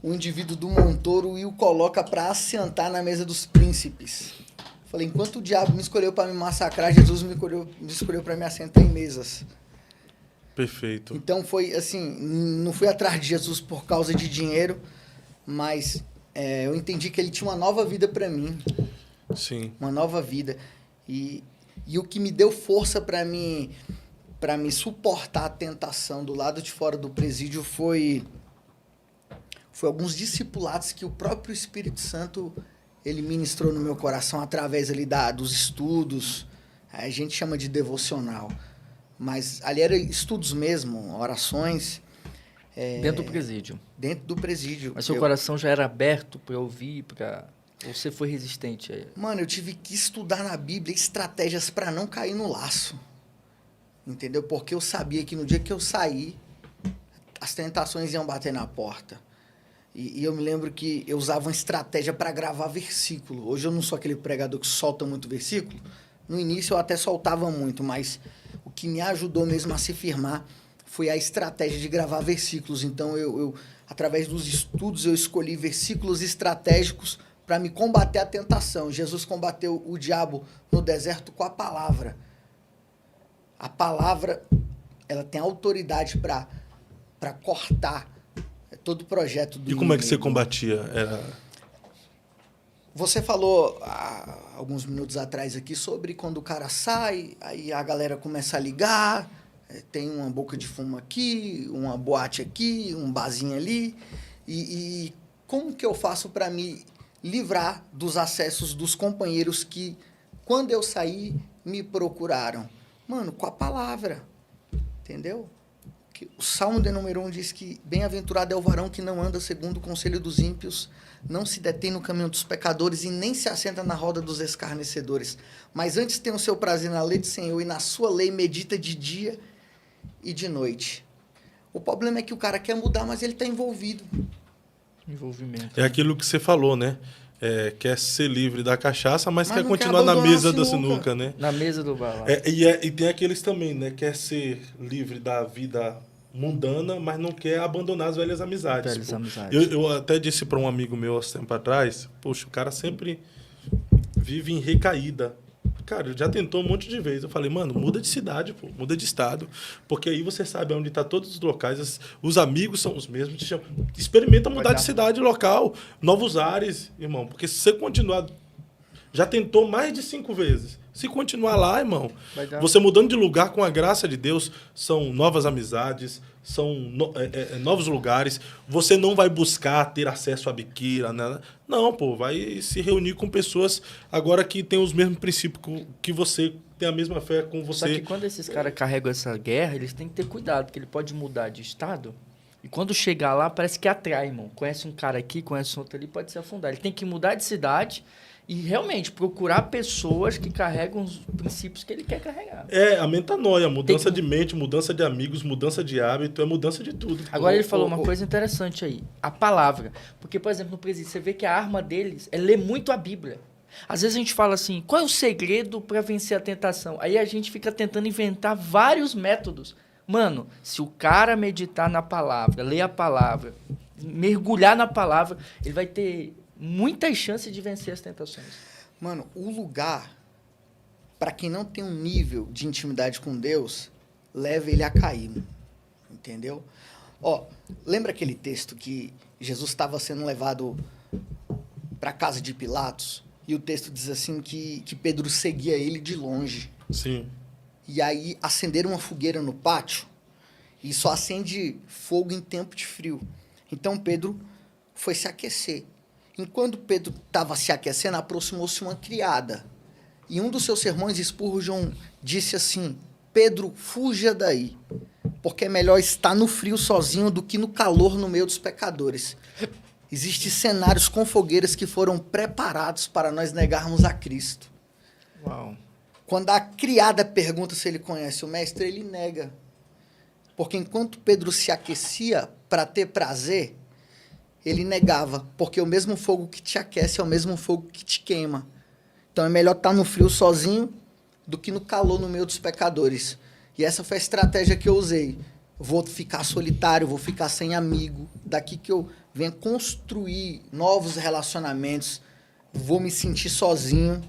indivíduo do montouro e o coloca para assentar na mesa dos príncipes. Falei, enquanto o diabo me escolheu para me massacrar, Jesus me escolheu para me assentar em mesas. Perfeito. Então foi assim, não fui atrás de Jesus por causa de dinheiro, mas eu entendi que ele tinha uma nova vida para mim. Sim. Uma nova vida. E o que me deu força para me suportar a tentação do lado de fora do presídio foi alguns discipulados que o próprio Espírito Santo ele ministrou no meu coração através ali dos estudos. A gente chama de devocional. Mas ali eram estudos mesmo, orações. Dentro do presídio. Dentro do presídio. Mas seu coração já era aberto para ouvir, para Ou você foi resistente aí? Mano, eu tive que estudar na Bíblia estratégias para não cair no laço. Entendeu? Porque eu sabia que no dia que eu saí, as tentações iam bater na porta. E eu me lembro que eu usava uma estratégia para gravar versículo. Hoje eu não sou aquele pregador que solta muito versículo. No início eu até soltava muito, mas o que me ajudou mesmo a se firmar foi a estratégia de gravar versículos. Então, através dos estudos, eu escolhi versículos estratégicos para me combater a tentação. Jesus combateu o diabo no deserto com a palavra. A palavra, ela tem autoridade para cortar todo o projeto do E como é que você inimigo. combatia? Você falou há alguns minutos atrás aqui sobre quando o cara sai, aí a galera começa a ligar, tem uma boca de fumo aqui, uma boate aqui, um barzinho ali. E como que eu faço para me livrar dos acessos dos companheiros que, quando eu saí, me procuraram? Mano, com a palavra, entendeu? O Salmo de número 1 diz que bem-aventurado é o varão que não anda segundo o conselho dos ímpios, não se detém no caminho dos pecadores e nem se assenta na roda dos escarnecedores. Mas antes tem o seu prazer na lei do Senhor e na sua lei medita de dia e de noite. O problema é que o cara quer mudar, mas ele está envolvido. Envolvimento. É aquilo que você falou, né? Quer ser livre da cachaça, mas quer não continuar quer na abandonar mesa a da sinuca. sinuca, né? Na mesa do bar lá. E tem aqueles também, né? Quer ser livre da vida mundana, mas não quer abandonar as velhas amizades. Velhas pô. amizades. Eu até disse para um amigo meu há tempo atrás, poxa, o cara sempre vive em recaída. Cara, já tentou um monte de vezes. Eu falei, mano, muda de cidade, pô, muda de estado. Porque aí você sabe onde tá todos os locais, os amigos são os mesmos. Experimenta mudar de cidade, local, novos ares, irmão. Porque se você continuar... Já tentou mais de 5 vezes. Se continuar lá, irmão, Vai dar. você mudando de lugar com a graça de Deus, são novas amizades, são novos lugares. Você não vai buscar ter acesso à biqueira, nada. Não, pô, vai se reunir com pessoas agora que têm os mesmos princípios que você, tem a mesma fé com Só você. que quando esses caras carregam essa guerra, eles têm que ter cuidado, porque ele pode mudar de estado. E quando chegar lá, parece que atrai, irmão. Conhece um cara aqui, conhece outro ali, pode se afundar. Ele tem que mudar de cidade e realmente procurar pessoas que carregam os princípios que ele quer carregar. A metanoia, mudança de mente, mudança de amigos, mudança de hábito, mudança de tudo. Agora ele falou uma coisa interessante aí, a palavra. Porque, por exemplo, no presídio, você vê que a arma deles é ler muito a Bíblia. Às vezes a gente fala assim, qual é o segredo para vencer a tentação? Aí a gente fica tentando inventar vários métodos. Mano, se o cara meditar na palavra, ler a palavra, mergulhar na palavra, ele vai ter muitas chances de vencer as tentações. Mano, o lugar, para quem não tem um nível de intimidade com Deus, leva ele a cair, mano. Entendeu? Ó, lembra aquele texto que Jesus estava sendo levado para a casa de Pilatos? E o texto diz assim que Pedro seguia ele de longe. Sim. E aí acenderam uma fogueira no pátio e só acende fogo em tempo de frio. Então Pedro foi se aquecer. Enquanto Pedro estava se aquecendo, aproximou-se uma criada. E um dos seus sermões, Spurgeon, disse assim, Pedro, fuja daí, porque é melhor estar no frio sozinho do que no calor no meio dos pecadores. Existem cenários com fogueiras que foram preparados para nós negarmos a Cristo. Uau. Quando a criada pergunta se ele conhece o mestre, ele nega. Porque enquanto Pedro se aquecia para ter prazer, ele negava. Porque o mesmo fogo que te aquece é o mesmo fogo que te queima. Então é melhor estar no frio sozinho do que no calor no meio dos pecadores. E essa foi a estratégia que eu usei. Vou ficar solitário, vou ficar sem amigo. Daqui que eu venho construir novos relacionamentos, vou me sentir sozinho.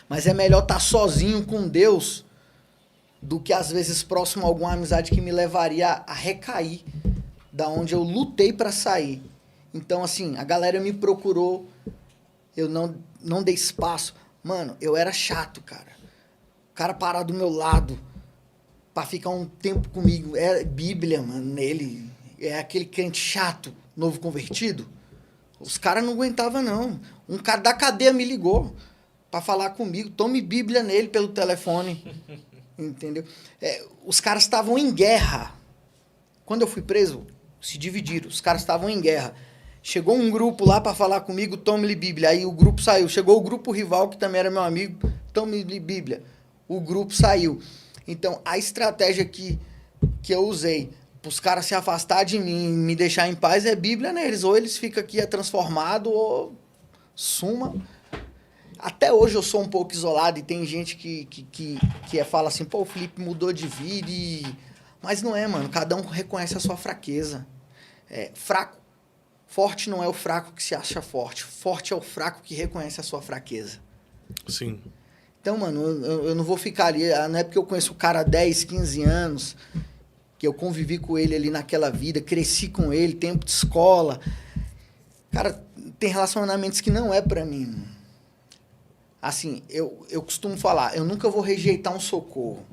Mas é melhor estar sozinho com Deus do que, às vezes, próximo a alguma amizade que me levaria a recair da onde eu lutei para sair. Então, assim, a galera me procurou, eu não dei espaço. Mano, eu era chato, cara. O cara parar do meu lado para ficar um tempo comigo. É Bíblia, mano, nele. É aquele crente chato, novo convertido. Os caras não aguentavam, não. Um cara da cadeia me ligou para falar comigo, tome Bíblia nele pelo telefone, entendeu? Os caras estavam em guerra. Quando eu fui preso, se dividiram, os caras estavam em guerra. Chegou um grupo lá para falar comigo, tome-lhe Bíblia. Aí o grupo saiu. Chegou o grupo rival, que também era meu amigo, tome-lhe Bíblia. O grupo saiu. Então, a estratégia que eu usei para os caras se afastar de mim, me deixar em paz, é Bíblia neles. Ou eles ficam aqui, é transformado, ou suma. Até hoje eu sou um pouco isolado e tem gente que fala assim, pô, o Felipe mudou de vida e... Mas não é, mano. Cada um reconhece a sua fraqueza. Fraco. Forte não é o fraco que se acha forte. Forte é o fraco que reconhece a sua fraqueza. Sim. Então, mano, eu não vou ficar ali... Não é porque eu conheço o cara há 10, 15 anos, que eu convivi com ele ali naquela vida, cresci com ele, tempo de escola. Cara, tem relacionamentos que não é pra mim, mano. Assim, eu costumo falar, eu nunca vou rejeitar um socorro.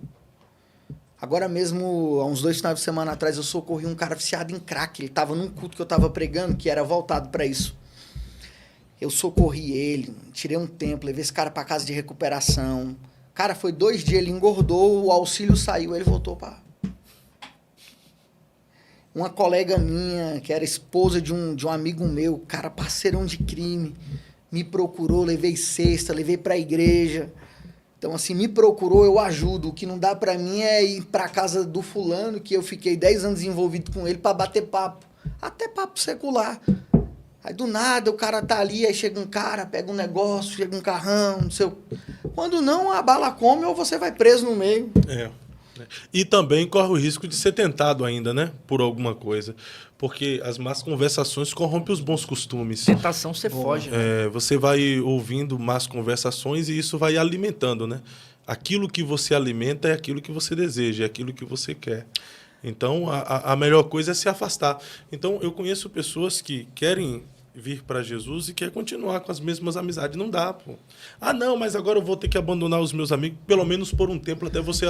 Agora mesmo, há uns 2 finais de semana atrás, eu socorri um cara viciado em crack. Ele estava num culto que eu estava pregando, que era voltado para isso. Eu socorri ele, tirei um tempo, levei esse cara para casa de recuperação. Cara, foi 2 dias, ele engordou, o auxílio saiu, ele voltou para... Uma colega minha, que era esposa de um amigo meu, cara, parceirão de crime, me procurou, levei cesta, levei para a igreja. Então, assim, me procurou, eu ajudo. O que não dá pra mim é ir pra casa do fulano, que eu fiquei 10 anos envolvido com ele pra bater papo. Até papo secular. Aí, do nada, o cara tá ali, aí chega um cara, pega um negócio, chega um carrão, não sei o... Quando não, a bala come ou você vai preso no meio. E também corre o risco de ser tentado ainda, né? Por alguma coisa. Porque as más conversações corrompem os bons costumes. Tentação você foge, né? Você vai ouvindo más conversações e isso vai alimentando, né? Aquilo que você alimenta é aquilo que você deseja, é aquilo que você quer. Então, a melhor coisa é se afastar. Então, eu conheço pessoas que querem vir para Jesus e quer continuar com as mesmas amizades. Não dá, pô. Ah, não, mas agora eu vou ter que abandonar os meus amigos, pelo menos por um tempo, até você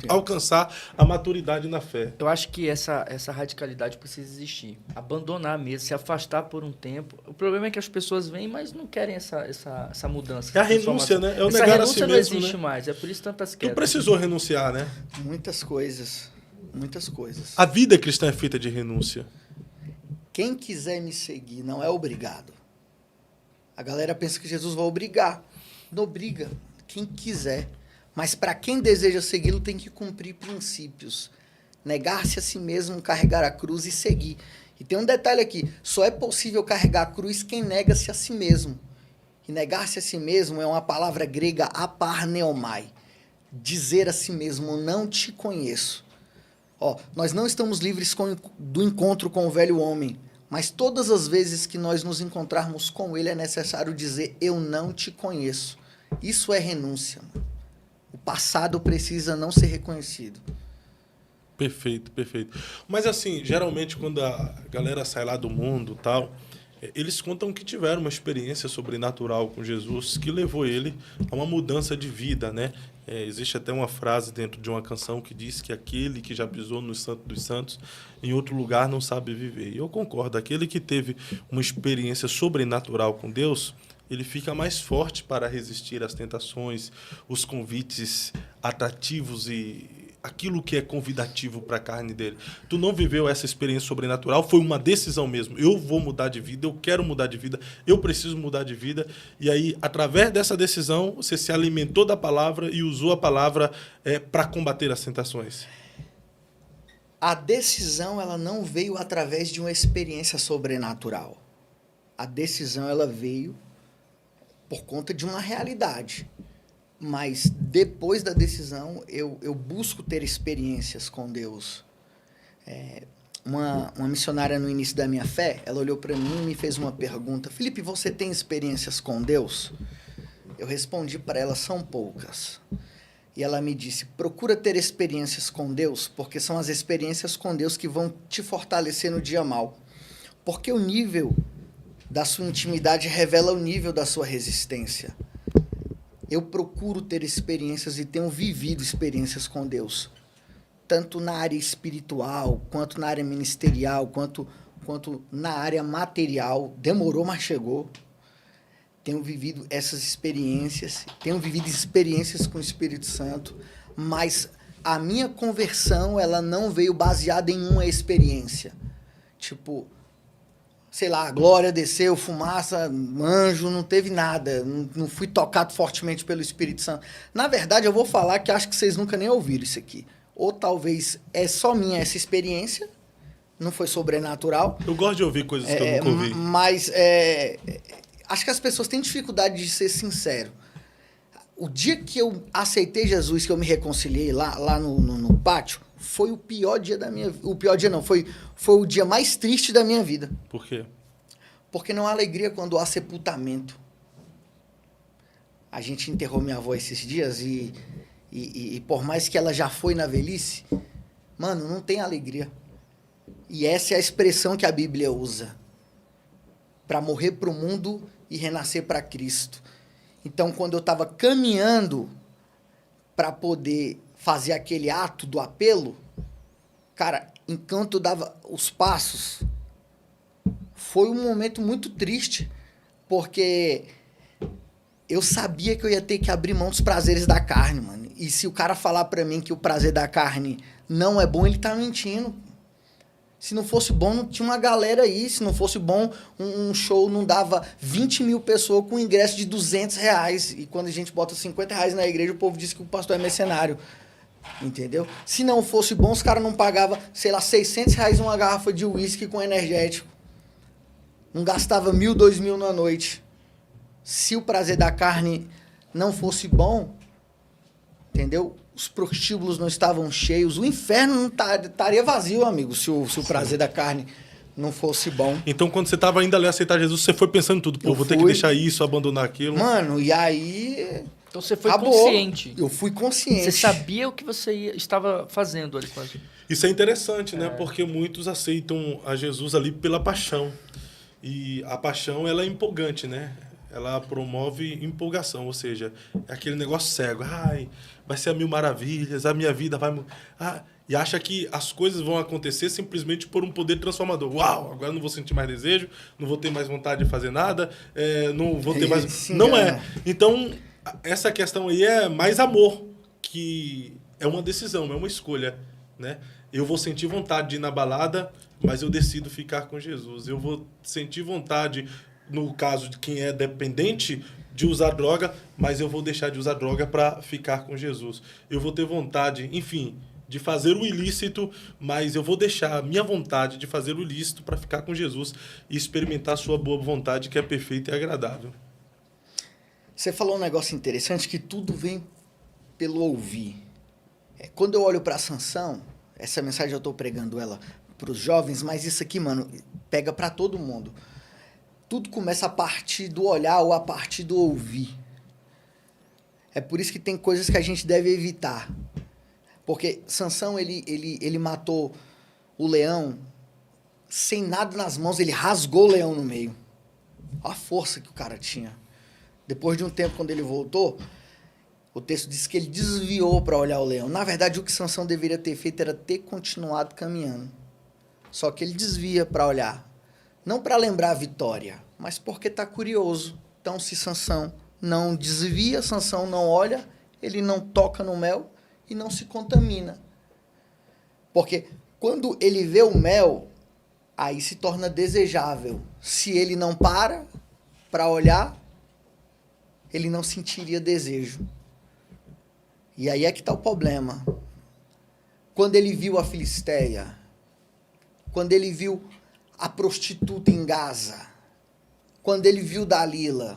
alcançar a maturidade na fé. Eu acho que essa radicalidade precisa existir. Abandonar mesmo, se afastar por um tempo. O problema é que as pessoas vêm, mas não querem essa mudança. É a renúncia, né? É o essa negar renúncia a si não mesmo, existe né? mais. É por isso tantas Tu quedas. precisou renunciar, né? Muitas coisas. Muitas coisas. A vida cristã é feita de renúncia. Quem quiser me seguir não é obrigado. A galera pensa que Jesus vai obrigar. Não obriga. Quem quiser. Mas para quem deseja segui-lo tem que cumprir princípios. Negar-se a si mesmo, carregar a cruz e seguir. E tem um detalhe aqui. Só é possível carregar a cruz quem nega-se a si mesmo. E negar-se a si mesmo é uma palavra grega aparneomai. Dizer a si mesmo, não te conheço. Nós não estamos livres do encontro com o velho homem, mas todas as vezes que nós nos encontrarmos com ele é necessário dizer, eu não te conheço. Isso é renúncia. O passado precisa não ser reconhecido. Perfeito, perfeito. Mas assim, geralmente quando a galera sai lá do mundo e tal, eles contam que tiveram uma experiência sobrenatural com Jesus que levou ele a uma mudança de vida, né? Existe até uma frase dentro de uma canção que diz que aquele que já pisou no Santo dos Santos, em outro lugar não sabe viver. E eu concordo, aquele que teve uma experiência sobrenatural com Deus, ele fica mais forte para resistir às tentações, os convites atrativos e aquilo que é convidativo para a carne dele. Tu não viveu essa experiência sobrenatural, foi uma decisão mesmo. Eu vou mudar de vida, eu quero mudar de vida, eu preciso mudar de vida. E aí, através dessa decisão, você se alimentou da palavra e usou a palavra para combater as tentações. A decisão, ela não veio através de uma experiência sobrenatural. A decisão, ela veio por conta de uma realidade. Mas depois da decisão, eu busco ter experiências com Deus. Uma missionária no início da minha fé, ela olhou para mim e me fez uma pergunta. Felipe, você tem experiências com Deus? Eu respondi para ela, são poucas. E ela me disse, procura ter experiências com Deus, porque são as experiências com Deus que vão te fortalecer no dia mal. Porque o nível da sua intimidade revela o nível da sua resistência. Eu procuro ter experiências e tenho vivido experiências com Deus. Tanto na área espiritual, quanto na área ministerial, quanto na área material. Demorou, mas chegou. Tenho vivido essas experiências. Tenho vivido experiências com o Espírito Santo. Mas a minha conversão, ela não veio baseada em uma experiência. Tipo, sei lá, glória desceu, fumaça, anjo, não teve nada. Não fui tocado fortemente pelo Espírito Santo. Na verdade, eu vou falar que acho que vocês nunca nem ouviram isso aqui. Ou talvez é só minha essa experiência, não foi sobrenatural. Eu gosto de ouvir coisas que eu nunca ouvi. Mas acho que as pessoas têm dificuldade de ser sincero. O dia que eu aceitei Jesus, que eu me reconciliei lá no pátio, foi o pior dia da minha vida. O pior dia não, foi o dia mais triste da minha vida. Por quê? Porque não há alegria quando há sepultamento. A gente enterrou minha avó esses dias e por mais que ela já foi na velhice, mano, não tem alegria. E essa é a expressão que a Bíblia usa. Para morrer para o mundo e renascer para Cristo. Então, quando eu estava caminhando para poder fazer aquele ato do apelo, cara, enquanto eu dava os passos, foi um momento muito triste, porque eu sabia que eu ia ter que abrir mão dos prazeres da carne, mano. E se o cara falar para mim que o prazer da carne não é bom, ele tá mentindo. Se não fosse bom, não tinha uma galera aí. Se não fosse bom, um show não dava 20 mil pessoas com ingresso de R$200. E quando a gente bota R$50 na igreja, o povo diz que o pastor é mercenário. Entendeu? Se não fosse bom, os caras não pagavam, sei lá, R$600 uma garrafa de uísque com energético. Não gastava 1.000, 2.000 na noite. Se o prazer da carne não fosse bom, entendeu? Os prostíbulos não estavam cheios, o inferno não estaria vazio, amigo, se o prazer da carne não fosse bom. Então, quando você estava ainda ali a aceitar Jesus, você foi pensando em tudo. Pô, vou ter que deixar isso, abandonar aquilo. Mano, e aí... Então você foi acabou. consciente. Eu fui consciente. Você sabia o que você estava fazendo ali com a gente. Isso é interessante, né? Porque muitos aceitam a Jesus ali pela paixão. E a paixão, ela é empolgante, né? Ela promove empolgação, ou seja, é aquele negócio cego. Ai, vai ser a mil maravilhas, a minha vida vai... e acha que as coisas vão acontecer simplesmente por um poder transformador. Uau, agora não vou sentir mais desejo, não vou ter mais vontade de fazer nada, não vou ter mais... Sim, não é. Então, essa questão aí é mais amor, que é uma decisão, é uma escolha, né? Eu vou sentir vontade de ir na balada, mas eu decido ficar com Jesus. Eu vou sentir vontade... no caso de quem é dependente de usar droga, mas eu vou deixar de usar droga para ficar com Jesus. Eu vou ter vontade, enfim, de fazer o ilícito, mas eu vou deixar a minha vontade de fazer o ilícito para ficar com Jesus e experimentar a sua boa vontade, que é perfeita e agradável. Você falou um negócio interessante, que tudo vem pelo ouvir. Quando eu olho para Sansão, essa mensagem eu estou pregando ela para os jovens, mas isso aqui, mano, pega para todo mundo. Tudo começa a partir do olhar ou a partir do ouvir. É por isso que tem coisas que a gente deve evitar. Porque Sansão, ele matou o leão sem nada nas mãos, ele rasgou o leão no meio. Olha a força que o cara tinha. Depois de um tempo, quando ele voltou, o texto diz que ele desviou para olhar o leão. Na verdade, o que Sansão deveria ter feito era ter continuado caminhando. Só que ele desvia para olhar. Não para lembrar a vitória, mas porque está curioso. Então, se Sansão não desvia, Sansão não olha, ele não toca no mel e não se contamina. Porque quando ele vê o mel, aí se torna desejável. Se ele não para olhar, ele não sentiria desejo. E aí é que está o problema. Quando ele viu a Filisteia, quando ele viu a prostituta em Gaza, quando ele viu Dalila.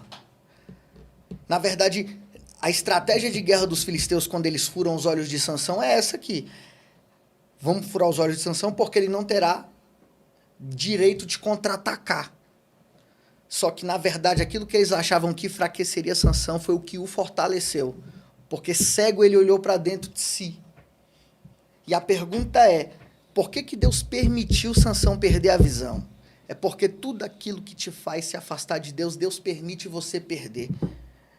Na verdade, a estratégia de guerra dos filisteus, quando eles furam os olhos de Sansão, é essa aqui. Vamos furar os olhos de Sansão porque ele não terá direito de contra-atacar. Só que, na verdade, aquilo que eles achavam que enfraqueceria Sansão foi o que o fortaleceu. Porque cego ele olhou para dentro de si. E a pergunta é, por que Deus permitiu Sansão perder a visão? É porque tudo aquilo que te faz se afastar de Deus, Deus permite você perder.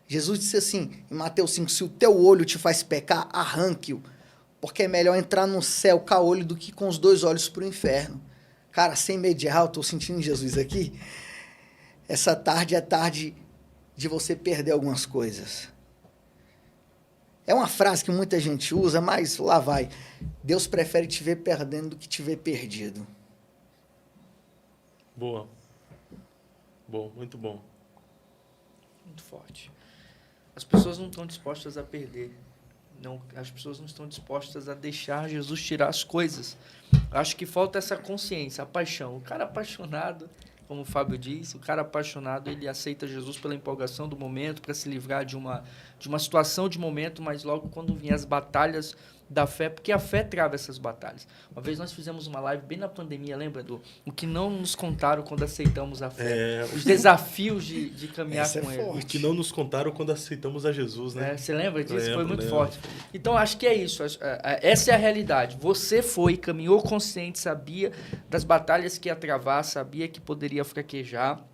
Jesus disse assim, em Mateus 5, se o teu olho te faz pecar, arranque-o. Porque é melhor entrar no céu com a olho do que com os dois olhos para o inferno. Cara, sem mediar, eu estou sentindo Jesus aqui. Essa tarde é tarde de você perder algumas coisas. É uma frase que muita gente usa, mas lá vai. Deus prefere te ver perdendo do que te ver perdido. Boa. Bom, muito bom. Muito forte. As pessoas não estão dispostas a perder. Não, as pessoas não estão dispostas a deixar Jesus tirar as coisas. Acho que falta essa consciência, a paixão. O cara apaixonado, como o Fábio disse, o cara apaixonado, ele aceita Jesus pela empolgação do momento, para se livrar de uma situação de momento, mas logo quando vêm as batalhas da fé, porque a fé trava essas batalhas. Uma vez nós fizemos uma live bem na pandemia, lembra, Edu? O que não nos contaram quando aceitamos a fé. Os desafios de caminhar Essa com é ele. forte. O que não nos contaram quando aceitamos a Jesus, né? Você lembra disso? Foi Lembro, muito lembro. forte. Então, acho que é isso. Essa é a realidade. Você foi, caminhou consciente, sabia das batalhas que ia travar, sabia que poderia fraquejar,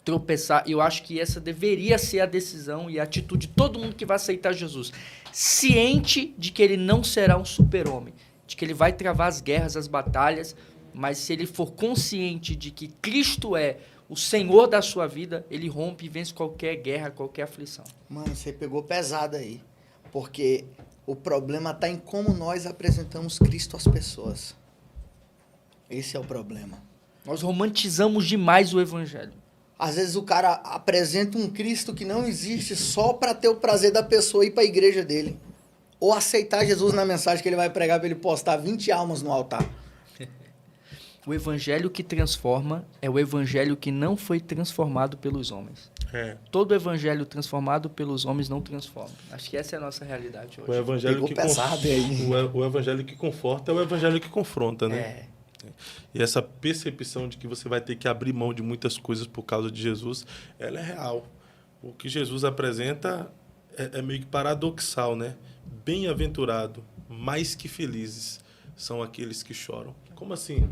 tropeçar. Eu acho que essa deveria ser a decisão e a atitude de todo mundo que vai aceitar Jesus. Ciente de que ele não será um super-homem, de que ele vai travar as guerras, as batalhas, mas se ele for consciente de que Cristo é o Senhor da sua vida, ele rompe e vence qualquer guerra, qualquer aflição. Mano, você pegou pesado aí. Porque o problema está em como nós apresentamos Cristo às pessoas. Esse é o problema. Nós romantizamos demais o evangelho. Às vezes o cara apresenta um Cristo que não existe só para ter o prazer da pessoa ir para a igreja dele. Ou aceitar Jesus na mensagem que ele vai pregar para ele postar 20 almas no altar. O evangelho que transforma é o evangelho que não foi transformado pelos homens. Todo evangelho transformado pelos homens não transforma. Acho que essa é a nossa realidade hoje. O evangelho Pegou que pesado aí. o evangelho que conforta é o evangelho que confronta, né? É. E essa percepção de que você vai ter que abrir mão de muitas coisas por causa de Jesus, ela é real. O que Jesus apresenta é meio que paradoxal, né? Bem-aventurado, mais que felizes são aqueles que choram. Como assim?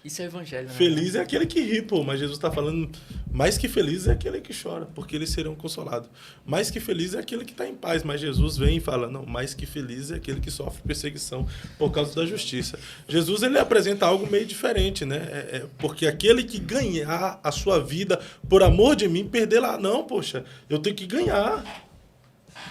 Isso é evangelho, né? Feliz é aquele que ri, pô, mas Jesus está falando mais que feliz é aquele que chora, porque eles serão consolados. Mais que feliz é aquele que está em paz, mas Jesus vem e fala, não, mais que feliz é aquele que sofre perseguição por causa da justiça. Jesus, ele apresenta algo meio diferente, né? Porque aquele que ganhar a sua vida por amor de mim, perder lá, não, poxa, eu tenho que ganhar.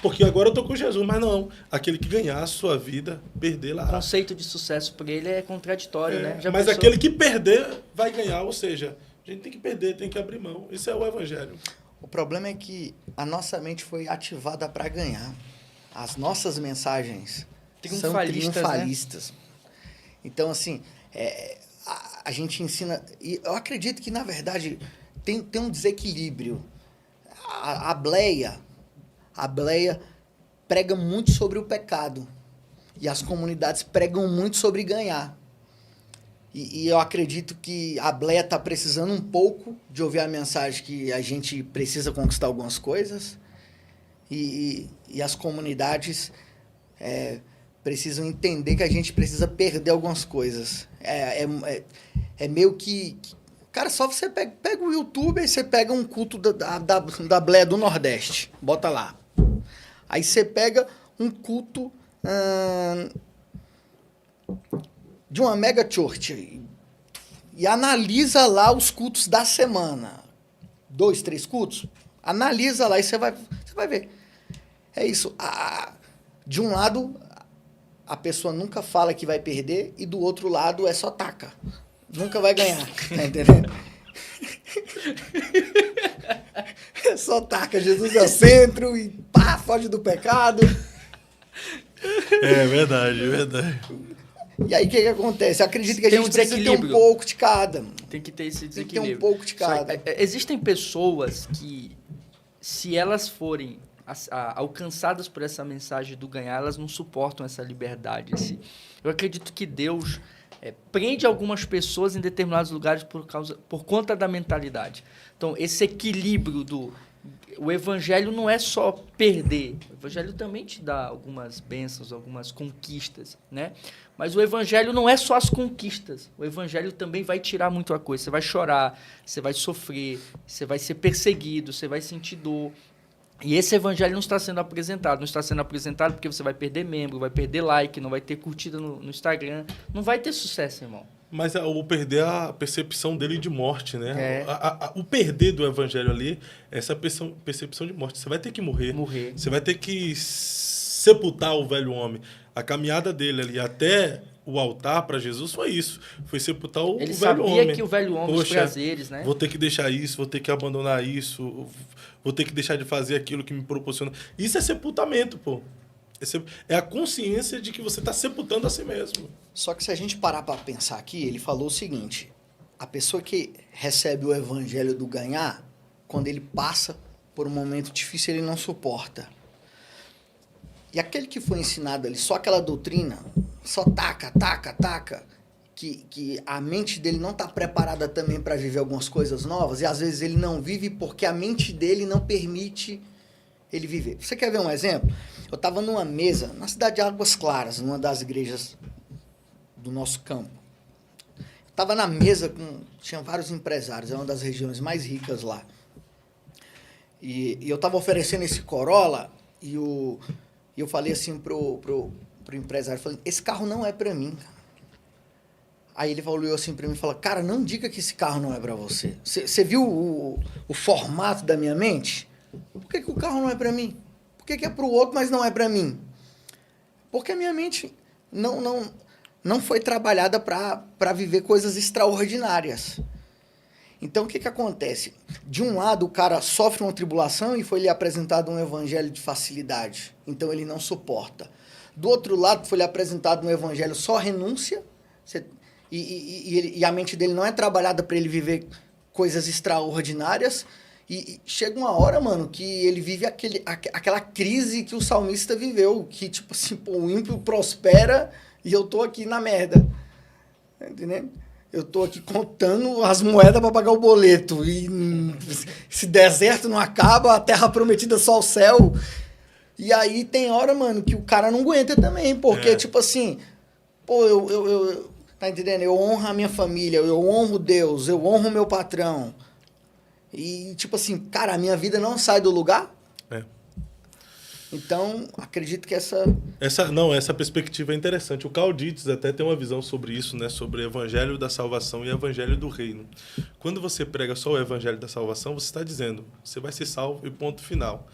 Porque agora eu tô com Jesus, mas não. Aquele que ganhar a sua vida, perder lá. O conceito de sucesso para ele é contraditório, né? Já Mas pensou? aquele que perder vai ganhar, ou seja, a gente tem que perder, tem que abrir mão. Isso é o evangelho. O problema é que a nossa mente foi ativada para ganhar. As nossas mensagens são Triunfalistas, triunfalistas. Então, assim, a gente ensina... E eu acredito que, na verdade, tem um desequilíbrio. A Bleia prega muito sobre o pecado. E as comunidades pregam muito sobre ganhar. E eu acredito que a Bleia está precisando um pouco de ouvir a mensagem que a gente precisa conquistar algumas coisas. E as comunidades precisam entender que a gente precisa perder algumas coisas. É meio que... Cara, só você pega o YouTube e você pega um culto da Bleia do Nordeste. Bota lá. Aí você pega um culto de uma mega church e analisa lá os cultos da semana. 2, 3 cultos. Analisa lá e você vai ver. É isso. De um lado, a pessoa nunca fala que vai perder e do outro lado é só taca. Nunca vai ganhar. Tá entendendo? É só taca. Jesus é o centro e pá, foge do pecado. É verdade, é verdade. E aí o que acontece? Eu acredito que a Tem gente um precisa ter um desequilíbrio. pouco de cada. Tem que ter esse Tem que ter desequilíbrio. um pouco de cada. Existem pessoas que, se elas forem alcançadas por essa mensagem do ganhar, elas não suportam essa liberdade. Eu acredito que Deus prende algumas pessoas em determinados lugares por conta da mentalidade. Então, esse equilíbrio o evangelho não é só perder. O evangelho também te dá algumas bênçãos, algumas conquistas, né? Mas o evangelho não é só as conquistas. O evangelho também vai tirar muita coisa. Você vai chorar, você vai sofrer, você vai ser perseguido, você vai sentir dor. E esse evangelho não está sendo apresentado. Não está sendo apresentado porque você vai perder membro, vai perder like, não vai ter curtida no Instagram. Não vai ter sucesso, irmão. Mas o perder a percepção dele de morte, né? É. O perder do evangelho ali, essa percepção de morte. Você vai ter que morrer. Você vai ter que sepultar o velho homem. A caminhada dele ali até o altar para Jesus foi isso. Foi sepultar o Ele velho homem. sabia que o velho homem, os Poxa, prazeres, né? vou ter que deixar isso, vou ter que abandonar isso, vou ter que deixar de fazer aquilo que me proporciona. Isso é sepultamento, pô. É a consciência de que você está sepultando a si mesmo. Só que se a gente parar para pensar aqui, ele falou o seguinte: a pessoa que recebe o evangelho do ganhar, quando ele passa por um momento difícil, ele não suporta. E aquele que foi ensinado ali, só aquela doutrina, só taca, que a mente dele não está preparada também para viver algumas coisas novas, e às vezes ele não vive porque a mente dele não permite ele viver. Você quer ver um exemplo? Eu estava numa mesa, na cidade de Águas Claras, numa das igrejas do nosso campo. Estava na mesa tinha vários empresários, é uma das regiões mais ricas lá. E eu estava oferecendo esse Corolla e eu falei assim pro empresário, falei, esse carro não é para mim. Aí ele olhou assim para mim e falou, cara, não diga que esse carro não é para você. Você viu o formato da minha mente? Por que o carro não é para mim? Por que é para o outro, mas não é para mim? Porque a minha mente não foi trabalhada para viver coisas extraordinárias. Então, o que acontece? De um lado, o cara sofre uma tribulação e foi lhe apresentado um evangelho de facilidade. Então, ele não suporta. Do outro lado, foi lhe apresentado um evangelho só renúncia. E a mente dele não é trabalhada para ele viver coisas extraordinárias. E chega uma hora, mano, que ele vive aquela crise que o salmista viveu. Que, tipo assim, pô, o ímpio prospera e eu tô aqui na merda. Tá entendendo? Eu tô aqui contando as moedas para pagar o boleto. E esse deserto não acaba, a terra prometida só o céu. E aí tem hora, mano, que o cara não aguenta também. Porque, tipo assim, pô, eu tá entendendo? Eu honro a minha família, eu honro Deus, eu honro o meu patrão. E, tipo assim, cara, a minha vida não sai do lugar. Então, acredito que essa perspectiva é interessante. O Carl Dietz até tem uma visão sobre isso, né? Sobre o evangelho da salvação e o evangelho do reino. Quando você prega só o evangelho da salvação, você está dizendo, você vai ser salvo e ponto final.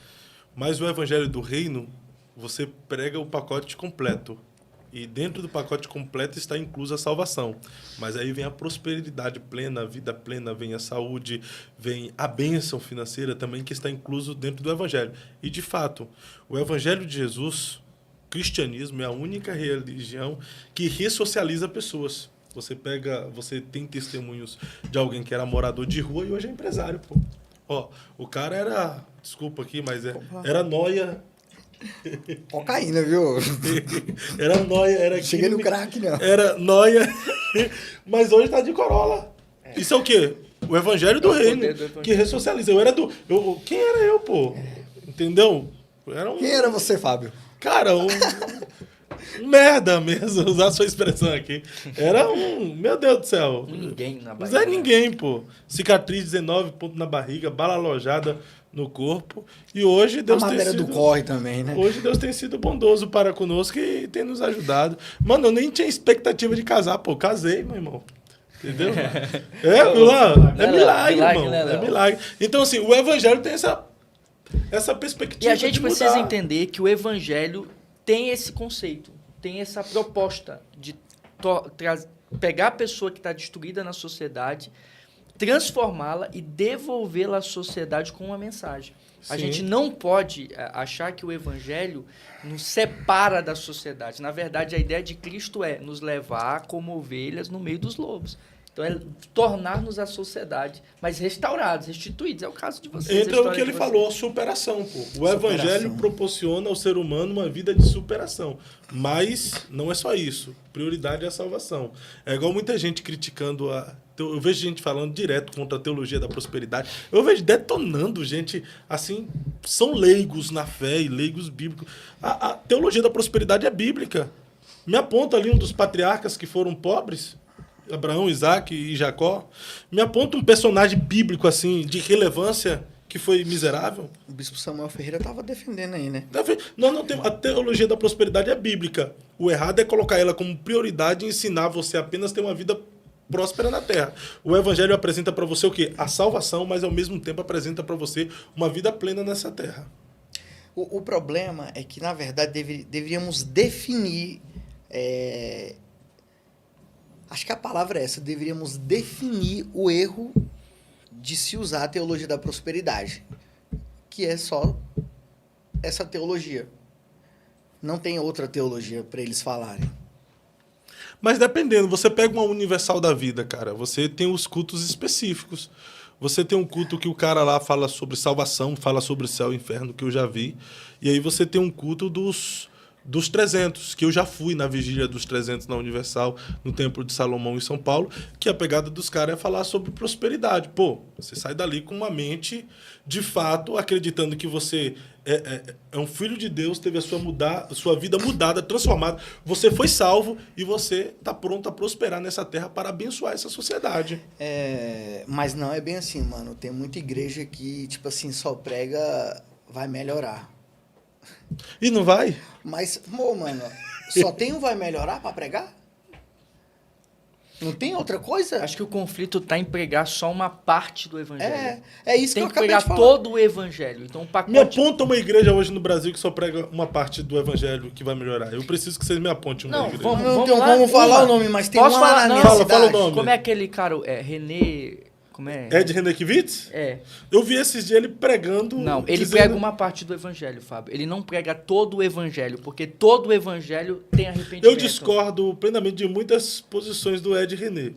Mas o evangelho do reino, você prega o pacote completo. E dentro do pacote completo está inclusa a salvação. Mas aí vem a prosperidade plena, a vida plena, vem a saúde, vem a bênção financeira também, que está incluso dentro do evangelho. E, de fato, o evangelho de Jesus, o cristianismo, é a única religião que ressocializa pessoas. Você tem testemunhos de alguém que era morador de rua e hoje é empresário, pô. Ó, o cara era, desculpa aqui, mas era nóia. Cocaína, viu? Era nóia, era cheguei no crack, não. Era nóia, mas hoje tá de Corolla. Isso é o quê? O evangelho do reino, que ressocializa. Quem era eu, pô? Entendeu? Quem era você, Fábio? Cara, um merda mesmo, usar a sua expressão aqui. Era meu Deus do céu. Ninguém na barriga. Não é ninguém, pô. Cicatriz 19 pontos na barriga, bala alojada no corpo. E hoje Deus tem sido... A matéria do corre também, né? Hoje Deus tem sido bondoso para conosco e tem nos ajudado. Mano, eu nem tinha expectativa de casar, pô. Casei, meu irmão. Entendeu? É milagre, irmão. É milagre. Então, assim, o evangelho tem essa perspectiva. E a gente precisa entender que o evangelho tem esse conceito, tem essa proposta de pegar a pessoa que está destruída na sociedade, transformá-la e devolvê-la à sociedade com uma mensagem. Sim. A gente não pode achar que o evangelho nos separa da sociedade. Na verdade, a ideia de Cristo é nos levar como ovelhas no meio dos lobos. Então, é tornar-nos a sociedade, mas restaurados, restituídos. É o caso de vocês. Entra o que ele falou, a superação. Pô. O evangelho proporciona ao ser humano uma vida de superação. Mas não é só isso. Prioridade é a salvação. É igual muita gente criticando eu vejo gente falando direto contra a teologia da prosperidade. Eu vejo detonando gente, assim, são leigos na fé e leigos bíblicos. A teologia da prosperidade é bíblica. Me aponta ali um dos patriarcas que foram pobres, Abraão, Isaac e Jacó. Me aponta um personagem bíblico, assim, de relevância que foi miserável. O bispo Samuel Ferreira estava defendendo aí, né? A teologia da prosperidade é bíblica. O errado é colocar ela como prioridade e ensinar você apenas ter uma vida próspera na terra. O evangelho apresenta para você o quê? A salvação, mas ao mesmo tempo apresenta para você uma vida plena nessa terra. O problema é que, na verdade, deveríamos definir Acho que a palavra é essa. Deveríamos definir o erro de se usar a teologia da prosperidade, que é só essa teologia. Não tem outra teologia para eles falarem. Mas dependendo, você pega uma universal da vida, cara, você tem os cultos específicos. Você tem um culto que o cara lá fala sobre salvação, fala sobre céu e inferno, que eu já vi. E aí você tem um culto dos 300, que eu já fui na vigília dos 300 na Universal, no Templo de Salomão em São Paulo, que a pegada dos caras é falar sobre prosperidade. Pô, você sai dali com uma mente, de fato, acreditando que você é um filho de Deus, teve a sua vida mudada, transformada, você foi salvo e você está pronto a prosperar nessa terra para abençoar essa sociedade. Mas não é bem assim, mano. Tem muita igreja que, tipo assim, só prega, vai melhorar. E não vai? Mas, pô, mano, só tem um vai melhorar pra pregar? Não tem outra coisa? Acho que o conflito está em pregar só uma parte do evangelho. É isso que Tem eu que acabei pregar de falar. todo o evangelho. Então, o pacote... Me aponta uma igreja hoje no Brasil que só prega uma parte do evangelho que vai melhorar. Eu preciso que vocês me apontem uma Não, igreja. vamos Não tem lá, como falar uma. o nome, mas tem Posso uma falar? na Não, minha fala cidade. o nome. Como é aquele cara? René... Como é? Ed Renekiewicz? É. Eu vi esses dias ele pregando... Não, ele dizendo- prega uma parte do evangelho, Fábio. Ele não prega todo o evangelho, porque todo o evangelho tem arrependimento. Eu discordo plenamente de muitas posições do Ed René.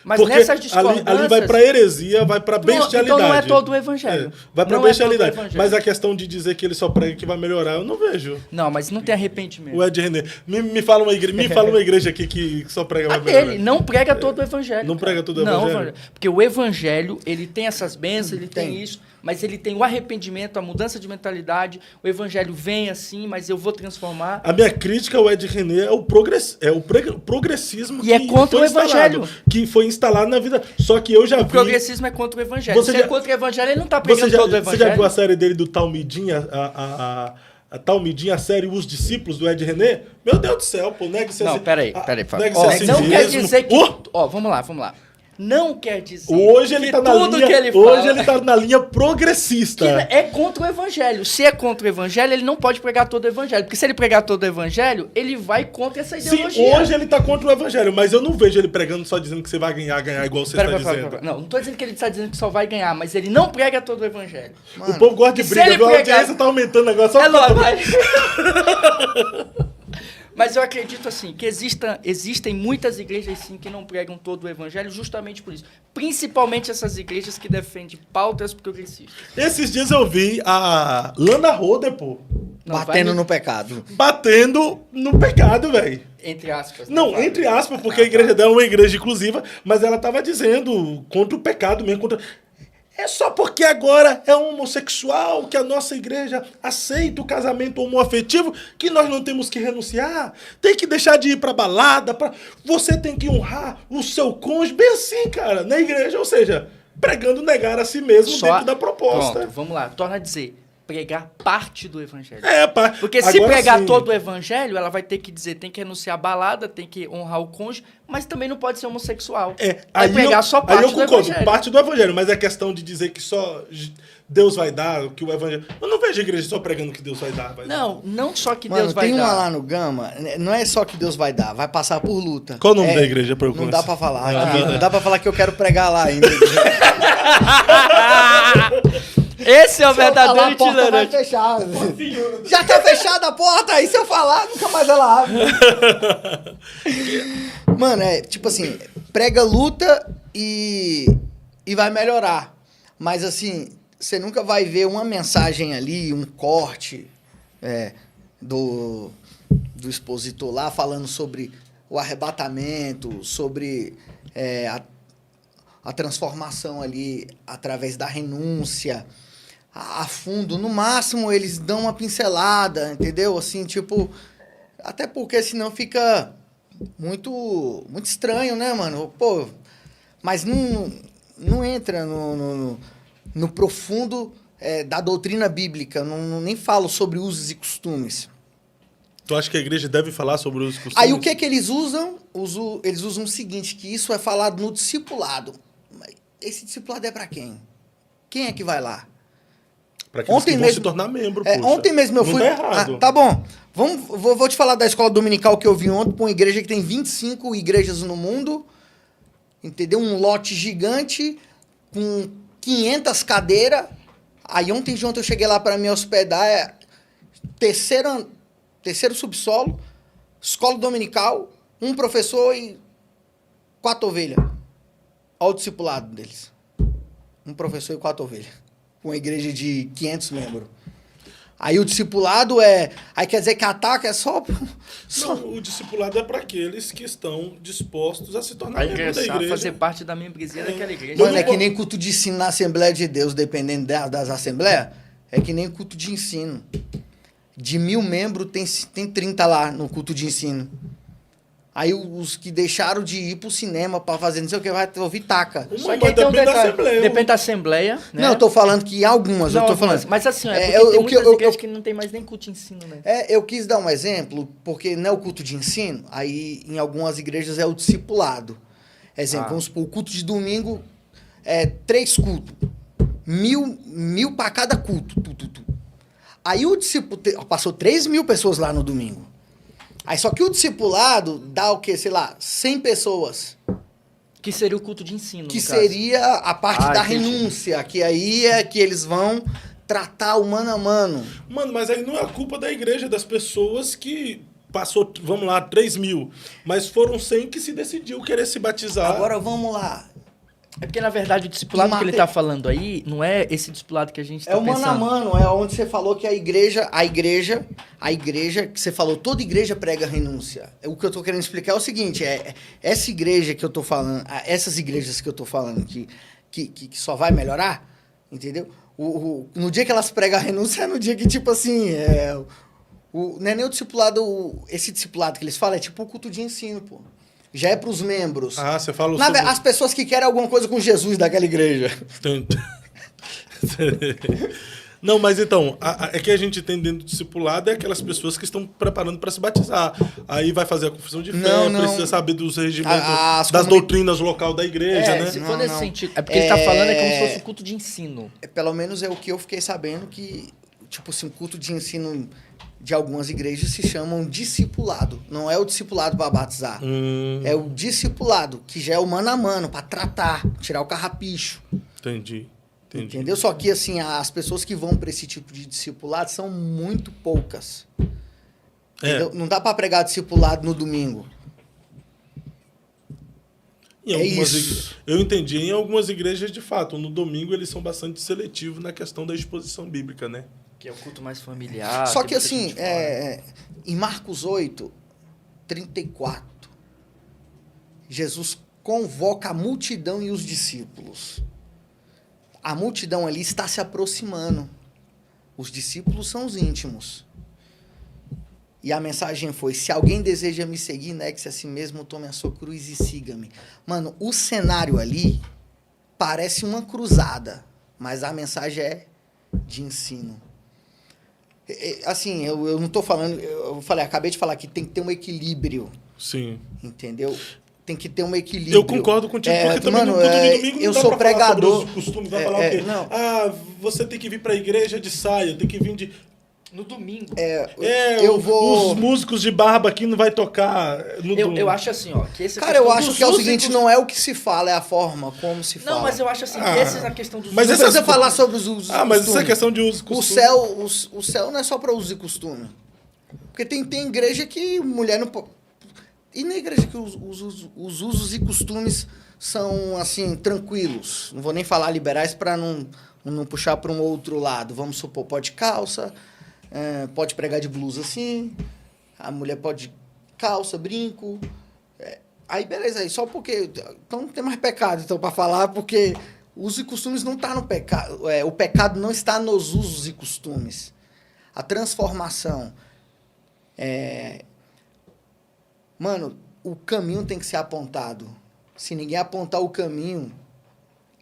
Mas Porque nessas ali discordâncias... vai pra heresia, vai pra bestialidade. Então não é todo o evangelho. Vai pra Não é bestialidade. todo o evangelho. Mas a questão de dizer que ele só prega que vai melhorar, eu não vejo. Não, mas não tem arrependimento. O Ed René. Me fala uma igreja aqui que só prega vai melhorar. Ele não prega todo o evangelho. Não cara. prega todo o Não, evangelho? porque o evangelho, ele tem essas bênçãos, ele tem Tem. isso, mas ele tem o arrependimento, a mudança de mentalidade. O evangelho vem assim, mas eu vou transformar. A minha crítica ao Ed René é o progressismo E é contra foi o evangelho. que foi instalado na vida. Só que eu já O vi... progressismo é contra o evangelho. Você Se já- é contra o evangelho, ele não está Você pregando todo o já evangelho. viu a série dele do Talmidim, a Talmidim, a série Os Discípulos, do Ed René? Meu Deus do céu, pô, nega-se Não, assim- peraí, ah, Fábio. nega-se Ó, assim não quer mesmo. dizer que... Oh! Ó, vamos lá. Não quer dizer Hoje ele que tá na tudo linha, que ele hoje fala... ele tá na linha progressista. Que é contra o evangelho. Se é contra o evangelho, ele não pode pregar todo o evangelho. Porque se ele pregar todo o evangelho, ele vai contra essa Sim, ideologia. hoje ele tá contra o evangelho, mas eu não vejo ele pregando só dizendo que você vai ganhar igual você está dizendo. Pera. Não tô dizendo que ele está dizendo que só vai ganhar, mas ele não prega todo o evangelho. Mano, O povo gosta de e se briga, ele viu? A pregar- audiência tá aumentando agora. Só É porque eu lógico, tô- vai. Mas eu acredito assim, que existem muitas igrejas sim que não pregam todo o evangelho justamente por isso. Principalmente essas igrejas que defendem pautas progressistas. Esses dias eu vi a Lana Roder, pô, Não, batendo vai no pecado. batendo no pecado, velho. Entre aspas. né, Não, Fábio? entre aspas, porque a igreja dela é uma igreja inclusiva, mas ela tava dizendo contra o pecado mesmo, contra... É só porque agora é homossexual que a nossa igreja aceita o casamento homoafetivo que nós não temos que renunciar. Tem que deixar de ir pra balada, você tem que honrar o seu cônjuge, bem assim, cara, na igreja, ou seja, pregando negar a si mesmo dentro da proposta. Pronto, vamos lá. Torna a dizer, pregar parte do evangelho. Pá. Porque se Agora pregar sim. todo o evangelho, ela vai ter que dizer, tem que renunciar à balada, tem que honrar o cônjuge, mas também não pode ser homossexual. Vai Aí pregar eu, só aí parte eu do concordo, evangelho. parte do evangelho, mas é questão de dizer que só Deus vai dar, que o evangelho... Eu não vejo a igreja só pregando que Deus vai dar. Não só que Mano, Deus vai tem dar. uma lá no Gama, não é só que Deus vai dar, vai passar por luta. Qual o nome da igreja pra eu Não conhecer? dá pra falar. Ah, Não dá pra falar que eu quero pregar lá ainda. Esse é o Se eu verdadeiro falar, a porta vai itinerante. fechar. Já tá fechada a porta, aí se eu falar, nunca mais ela abre. Mano, é tipo assim, prega luta e vai melhorar. Mas assim, você nunca vai ver uma mensagem ali, um corte do expositor lá falando sobre o arrebatamento, sobre a transformação ali através da renúncia. A fundo, no máximo eles dão uma pincelada, entendeu? Assim, tipo, até porque senão fica muito estranho, né, mano? Pô, mas não entra no profundo da doutrina bíblica, nem falo sobre usos e costumes. Tu acha que a igreja deve falar sobre os costumes? Aí o que eles usam? Eles usam o seguinte, que isso é falado no discipulado. Esse discipulado é para quem? Quem é que vai lá? Para aqueles Ontem que vão mesmo- se tornar membro, É, poxa. ontem mesmo eu Não fui. tá errado. Tá bom. Vou te falar da escola dominical que eu vi ontem pra uma igreja que tem 25 igrejas no mundo. Entendeu? Um lote gigante com 500 cadeiras. Aí ontem junto eu cheguei lá para me hospedar. Terceiro subsolo, escola dominical, um professor e 4 ovelhas. Olha o discipulado deles. Um professor e 4 ovelhas. Uma igreja de 500 membros. Aí o discipulado aí quer dizer que ataque é só... Não, o discipulado é para aqueles que estão dispostos a se tornar A membro da ingressar, igreja. fazer parte da membresia daquela igreja. Mano, é que nem culto de ensino na Assembleia de Deus, dependendo das assembleias. É que nem culto de ensino. De 1000 membros, tem 30 lá no culto de ensino. Aí os que deixaram de ir pro cinema pra fazer não sei o que, vai ouvir taca. Uma, Só que mas aí tem um depende da detalhe. Assembleia. Depende da Assembleia, né? Não, eu tô falando que algumas, Não, eu tô algumas. falando. Mas assim, É, porque eu- tem o que muitas eu- igrejas que não tem mais nem culto de ensino, né? Eu quis dar um exemplo, porque não é o culto de ensino, aí em algumas igrejas é o discipulado. Exemplo, vamos supor, o culto de domingo é 3 cultos. 1000 para cada culto. Aí o discípulo passou 3.000 pessoas lá no domingo. Aí só que o discipulado dá o quê? Sei lá, 100 pessoas. Que seria o culto de ensino, Que no caso. seria a parte da entendi. renúncia, que aí é que eles vão tratar o mano a mano. Mano, mas aí não é a culpa da igreja, das pessoas que passou, vamos lá, 3.000. Mas foram 100 que se decidiu querer se batizar. Agora vamos lá. É porque, na verdade, o discipulado que ele tá falando aí não é esse discipulado que a gente tá É o mano a pensando. mano, é onde você falou que a igreja que você falou, toda igreja prega renúncia. O que eu tô querendo explicar é o seguinte, essa igreja que eu tô falando, essas igrejas que eu tô falando que só vai melhorar, entendeu? No dia que elas pregam a renúncia é no dia que, tipo assim, não é nem o discipulado, esse discipulado que eles falam, é tipo o culto de ensino, pô. Já é pros membros. Ah, você fala As pessoas que querem alguma coisa com Jesus daquela igreja. Não, mas então, é que a gente tem dentro do discipulado é aquelas pessoas que estão preparando para se batizar. Aí vai fazer a confissão de fé, Não. precisa saber dos regimentos, As das comuni- doutrinas local da igreja, né? Se Não, for nesse não. sentido. É porque ele tá falando é como se fosse um culto de ensino. Pelo menos é o que eu fiquei sabendo que, tipo assim, o culto de ensino de algumas igrejas se chamam discipulado. Não é o discipulado para batizar. É o discipulado, que já é o mano a mano, para tratar, tirar o carrapicho. Entendi. Entendeu? Só que, assim, as pessoas que vão para esse tipo de discipulado são muito poucas. Entendeu? Não dá para pregar discipulado no domingo. Em É algumas isso. Eu entendi. Em algumas igrejas, de fato, no domingo eles são bastante seletivos na questão da exposição bíblica, né? Que é o culto mais familiar. Só tem que, muita assim, gente fora. em Marcos 8, 34, Jesus convoca a multidão e os discípulos. A multidão ali está se aproximando. Os discípulos são os íntimos. E a mensagem foi: se alguém deseja me seguir, negue-se a si mesmo, tome a sua cruz e siga-me. Mano, o cenário ali parece uma cruzada, mas a mensagem é de ensino. Assim, eu não tô falando... acabei de falar que tem que ter um equilíbrio, Sim. entendeu? Tem que ter um equilíbrio. Eu concordo contigo, porque também no culto de domingo não eu dá sou pra falar pregador. sobre os costumes, vai falar o quê? Não. Ah, você tem que vir pra igreja de saia, tem que vir de... No domingo. Os músicos de barba aqui não vai tocar no domingo. Eu acho assim, ó. Que essa Cara, eu questão acho dos que é o músicos- seguinte, não é o que se fala, é a forma como se fala. Não, mas eu acho assim, que essa é a questão dos mas Não essas precisa co- falar sobre os usos e Ah, mas essa costumes. é questão de uso e O costume. céu não é só para uso e costume. Porque tem igreja que mulher não pode... E na igreja que os usos e costumes são, assim, tranquilos. Não vou nem falar liberais para não puxar para um outro lado. Vamos supor, pode calça, pode pregar de blusa assim, a mulher pode calça, brinco. Aí, beleza, aí só porque... Então não tem mais pecado, então, para falar, porque usos e costumes não está no pecado. O pecado não está nos usos e costumes. A transformação... Mano, o caminho tem que ser apontado. Se ninguém apontar o caminho,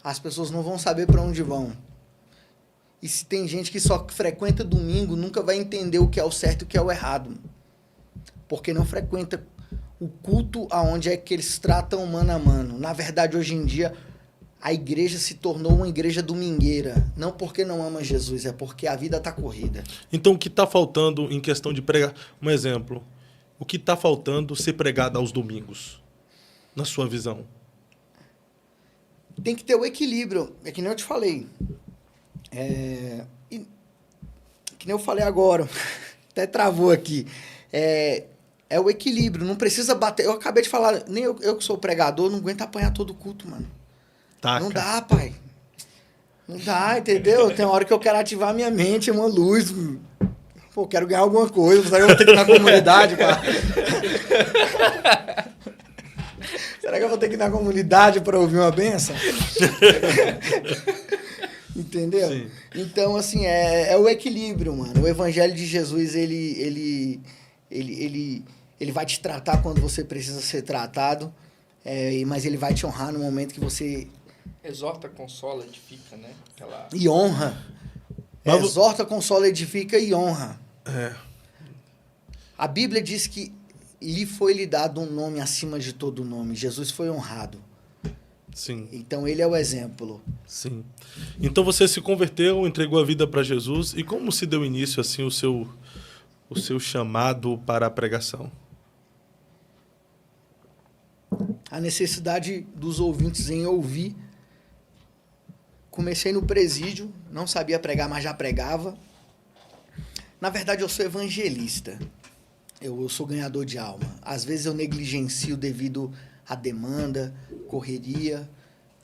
as pessoas não vão saber para onde vão. E se tem gente que só frequenta domingo, nunca vai entender o que é o certo e o que é o errado. Porque não frequenta o culto aonde é que eles tratam mano a mano. Na verdade, hoje em dia, a igreja se tornou uma igreja domingueira. Não porque não ama Jesus, é porque a vida tá corrida. Então, o que está faltando em questão de pregar? Um exemplo. O que está faltando ser pregado aos domingos, na sua visão? Tem que ter o equilíbrio. É que nem eu te falei. Que nem eu falei agora. Até travou aqui. É o equilíbrio. Não precisa bater. Eu acabei de falar. Nem eu que sou pregador, não aguento apanhar todo culto, mano. Taca. Não dá, pai. Não dá, entendeu? Tem uma hora que eu quero ativar minha mente, uma luz. Pô, quero ganhar alguma coisa. Será que eu vou ter que ir na comunidade, pá? Será que eu vou ter que ir na comunidade para ouvir uma benção? Entendeu? Sim. Então, assim, é o equilíbrio, mano. O evangelho de Jesus, ele vai te tratar quando você precisa ser tratado, mas ele vai te honrar no momento que você... Exorta, consola, edifica, né? E honra. Exorta, consola, edifica e honra. A Bíblia diz que lhe foi-lhe dado um nome acima de todo nome. Jesus foi honrado. Sim. Então, ele é o exemplo. Sim. Então, você se converteu, entregou a vida para Jesus. E como se deu início, assim, o seu chamado para a pregação? A necessidade dos ouvintes em ouvir. Comecei no presídio, não sabia pregar, mas já pregava. Na verdade, eu sou evangelista. Eu sou ganhador de alma. Às vezes eu negligencio devido à demanda, correria,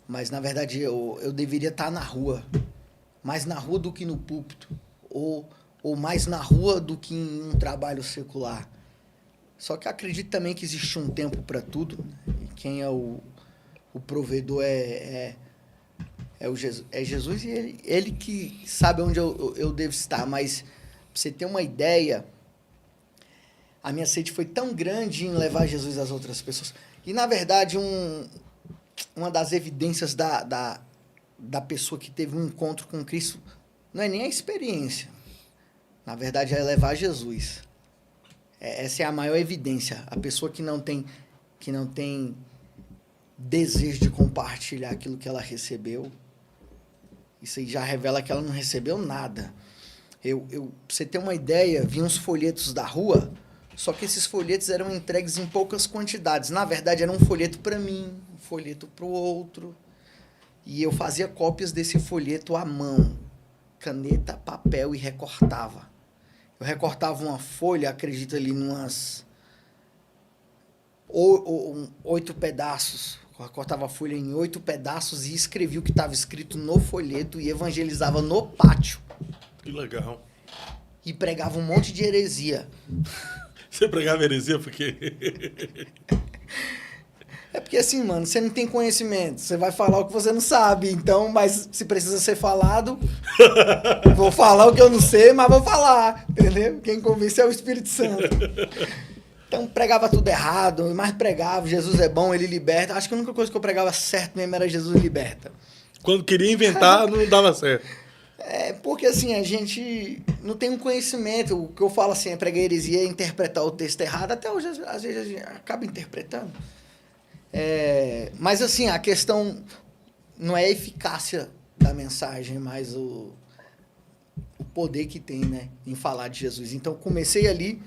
mas na verdade eu deveria estar na rua. Mais na rua do que no púlpito. Ou mais na rua do que em um trabalho secular. Só que acredito também que existe um tempo para tudo. E quem é o provedor é Jesus, e ele que sabe onde eu devo estar. Mas, pra você ter uma ideia, a minha sede foi tão grande em levar Jesus às outras pessoas. E, na verdade, uma das evidências da pessoa que teve um encontro com Cristo não é nem a experiência. Na verdade, é levar Jesus. Essa é a maior evidência. A pessoa que não tem desejo de compartilhar aquilo que ela recebeu, isso aí já revela que ela não recebeu nada. Pra você ter uma ideia, vi uns folhetos da rua, só que esses folhetos eram entregues em poucas quantidades. Na verdade, era um folheto para mim, um folheto para o outro. E eu fazia cópias desse folheto à mão, caneta, papel, e recortava. Eu recortava uma folha, acredito ali, numas 8 pedaços. Eu cortava a folha em 8 pedaços e escrevia o que estava escrito no folheto e evangelizava no pátio. Que legal. E pregava um monte de heresia. Você pregava heresia porque... É porque assim, mano, você não tem conhecimento. Você vai falar o que você não sabe. Então, mas se precisa ser falado, vou falar o que eu não sei, mas vou falar. Entendeu? Quem convence é o Espírito Santo. Então, pregava tudo errado, mas pregava, Jesus é bom, ele liberta. Acho que a única coisa que eu pregava certo mesmo era Jesus liberta. Quando queria inventar, não dava certo. Porque assim, a gente não tem um conhecimento. O que eu falo assim, pregar heresia é interpretar o texto errado. Até hoje, às vezes, a gente acaba interpretando. Mas assim, a questão não é a eficácia da mensagem, mas o poder que tem, né, em falar de Jesus. Então, comecei ali.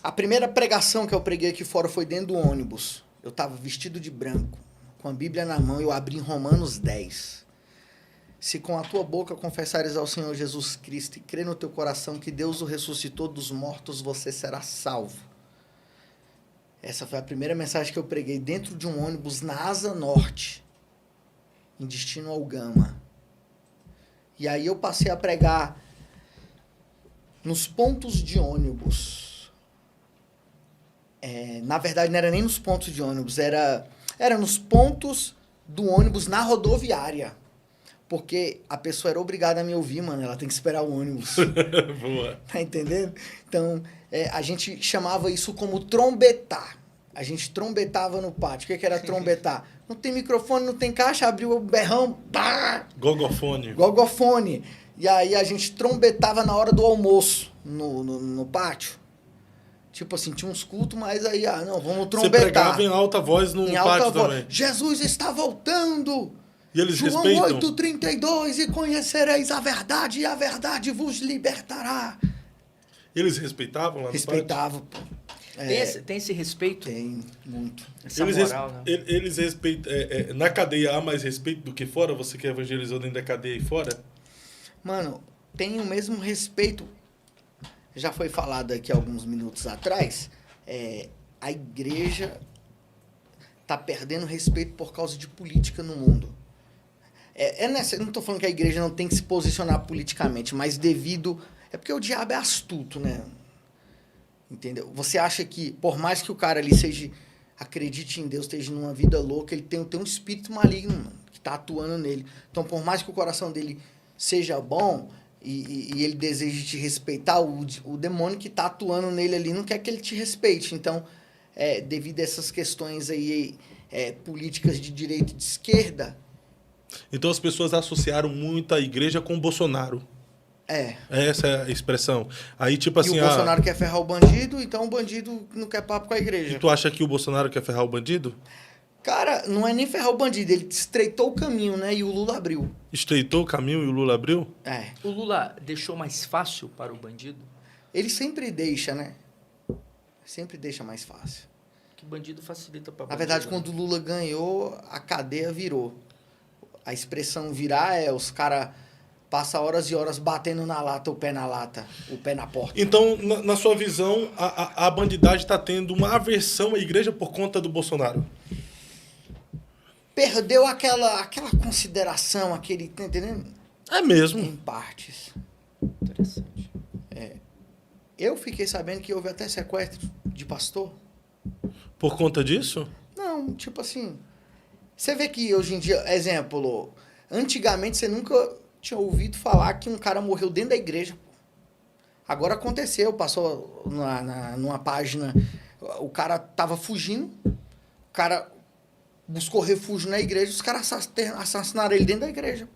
A primeira pregação que eu preguei aqui fora foi dentro do ônibus. Eu estava vestido de branco, com a Bíblia na mão, eu abri em Romanos 10. Se com a tua boca confessares ao Senhor Jesus Cristo e crer no teu coração que Deus o ressuscitou dos mortos, você será salvo. Essa foi a primeira mensagem que eu preguei dentro de um ônibus na Asa Norte, em destino ao Gama. E aí eu passei a pregar nos pontos de ônibus. Na verdade, não era nem nos pontos de ônibus, era nos pontos do ônibus na rodoviária. Porque a pessoa era obrigada a me ouvir, mano. Ela tem que esperar o ônibus. Boa. Tá entendendo? Então, a gente chamava isso como trombetar. A gente trombetava no pátio. O que era trombetar? Não tem microfone, não tem caixa, abriu o berrão, pá! Gogofone. Gogofone. E aí a gente trombetava na hora do almoço no pátio. Tipo assim, tinha uns cultos, mas aí, vamos trombetar. Você pregava em alta voz no pátio também. Jesus está voltando! E eles João respeitam? 8,32, e conhecereis a verdade, e a verdade vos libertará. Eles respeitavam lá no Respeitava, pô. Tem esse respeito? Tem, muito. Essa Eles, moral, né? eles respeitam. Na cadeia há mais respeito do que fora? Você que evangelizou dentro da cadeia e fora? Mano, tem o mesmo respeito. Já foi falado aqui alguns minutos atrás. A igreja tá perdendo respeito por causa de política no mundo. Eu não estou falando que a igreja não tem que se posicionar politicamente, mas devido... É porque o diabo é astuto, né? Entendeu? Você acha que, por mais que o cara ali acredite em Deus, esteja numa vida louca, ele tem um espírito maligno, mano, que está atuando nele. Então, por mais que o coração dele seja bom e ele deseje te respeitar, o demônio que está atuando nele ali não quer que ele te respeite. Então, devido a essas questões aí, políticas de direita e de esquerda... Então as pessoas associaram muito a igreja com o Bolsonaro. Essa é a expressão. Aí, tipo assim... E o Bolsonaro quer ferrar o bandido, então o bandido não quer papo com a igreja. E tu acha que o Bolsonaro quer ferrar o bandido? Cara, não é nem ferrar o bandido, ele estreitou o caminho, né? E o Lula abriu. Estreitou o caminho e o Lula abriu? O Lula deixou mais fácil para o bandido? Ele sempre deixa, né? Sempre deixa mais fácil. Que bandido facilita para bandido. Na verdade, né? quando o Lula ganhou, a cadeia virou. A expressão virar os caras passam horas e horas batendo na lata, o pé na porta. Então, na sua visão, a bandidagem está tendo uma aversão à igreja por conta do Bolsonaro? Perdeu aquela consideração, aquele... Tá entendendo? É mesmo. Em partes. Interessante. Eu fiquei sabendo que houve até sequestro de pastor. Por conta disso? Não, tipo assim... Você vê que hoje em dia, exemplo, antigamente você nunca tinha ouvido falar que um cara morreu dentro da igreja. Agora aconteceu, passou numa página, o cara tava fugindo, o cara buscou refúgio na igreja, os caras assassinaram ele dentro da igreja.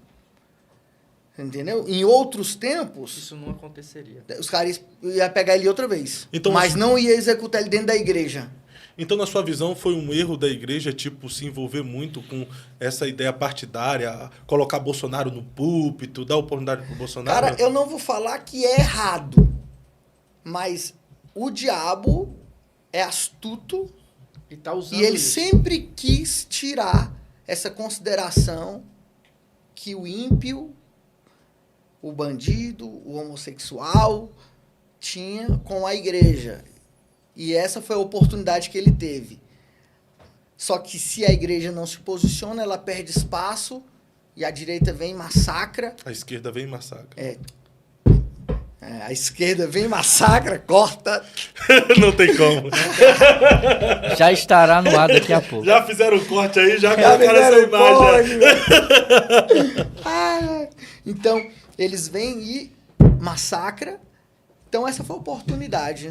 Entendeu? Em outros tempos... Isso não aconteceria. Os caras iam pegar ele outra vez. Então, mas não ia executar ele dentro da igreja. Então, na sua visão, foi um erro da igreja, tipo, se envolver muito com essa ideia partidária, colocar Bolsonaro no púlpito, dar oportunidade pro Bolsonaro? Cara, eu não vou falar que é errado, mas o diabo é astuto E tá usando e ele isso. sempre quis tirar essa consideração que o ímpio, o bandido, o homossexual tinha com a igreja. E essa foi a oportunidade que ele teve. Só que se a igreja não se posiciona, ela perde espaço e a direita vem e massacra. A esquerda vem e massacra. A esquerda vem e massacra, corta. Não tem como. Já estará no ar daqui a pouco. Já fizeram o corte aí, já colocaram essa imagem. Então, eles vêm e massacram. Então, essa foi a oportunidade.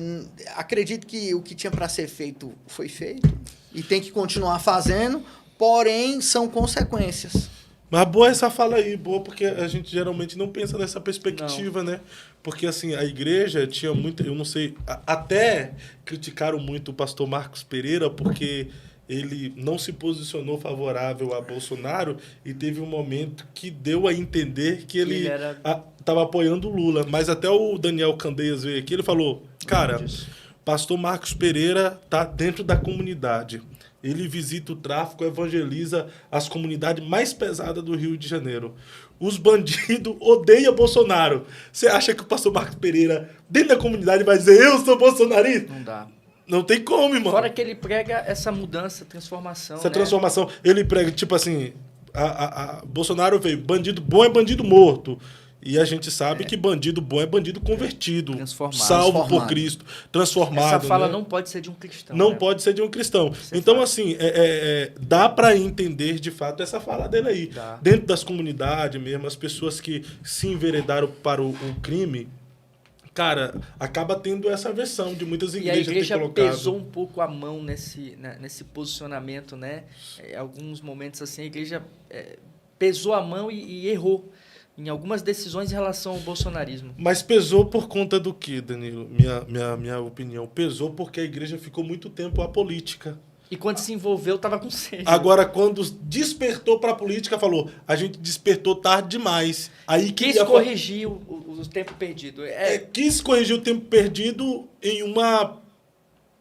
Acredito que o que tinha para ser feito foi feito. E tem que continuar fazendo, porém, são consequências. Mas boa essa fala aí, boa, porque a gente geralmente não pensa nessa perspectiva, né? Porque, assim, a igreja tinha muita... Eu não sei... Até criticaram muito o pastor Marcos Pereira, porque ele não se posicionou favorável a Bolsonaro e teve um momento que deu a entender que ele estava apoiando o Lula. Mas até o Daniel Candeias veio aqui, ele falou, cara, pastor Marcos Pereira tá dentro da comunidade. Ele visita o tráfico, evangeliza as comunidades mais pesadas do Rio de Janeiro. Os bandidos odeiam Bolsonaro. Você acha que o pastor Marcos Pereira, dentro da comunidade, vai dizer eu sou bolsonarista? Não dá. Não tem como, irmão. Fora que ele prega essa mudança, transformação, Essa né? transformação. Ele prega, tipo assim, Bolsonaro veio, bandido bom é bandido morto. E a gente sabe que bandido bom é bandido convertido. Transformado. Salvo por Cristo. Transformado. Essa fala né? não pode ser de um cristão. Não né? pode ser de um cristão. Você Então, fala. assim, dá para entender, de fato, essa fala dele aí. Dá. Dentro das comunidades mesmo, as pessoas que se enveredaram para o crime, cara, acaba tendo essa versão de muitas E a igrejas igreja ter colocado. pesou um pouco a mão nesse posicionamento, né? Em alguns momentos, assim, a igreja pesou a mão e errou em algumas decisões em relação ao bolsonarismo. Mas pesou por conta do quê, Danilo? Minha opinião. Pesou porque a igreja ficou muito tempo apolítica. E quando se envolveu, tava com sede. Agora, quando despertou para a política, falou, a gente despertou tarde demais. Aí Quis corrigir o tempo perdido. quis corrigir o tempo perdido em uma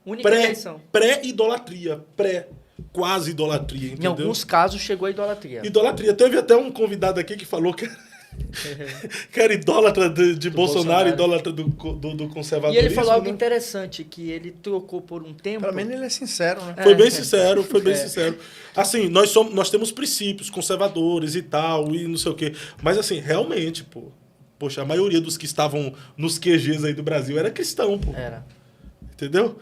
Única intenção. pré-idolatria. Quase idolatria, entendeu? Em alguns casos, chegou a idolatria. Idolatria. Teve até um convidado aqui que falou que era idólatra de Bolsonaro, idólatra do E conservadorismo. ele falou algo né? interessante, que ele trocou por um tempo... Pelo menos ele é sincero, né? Foi bem sincero, foi bem sincero. Assim, nós temos princípios conservadores e tal, e não sei o quê. Mas assim, realmente, poxa, a maioria dos que estavam nos QGs aí do Brasil era cristão, pô. Era. Entendeu?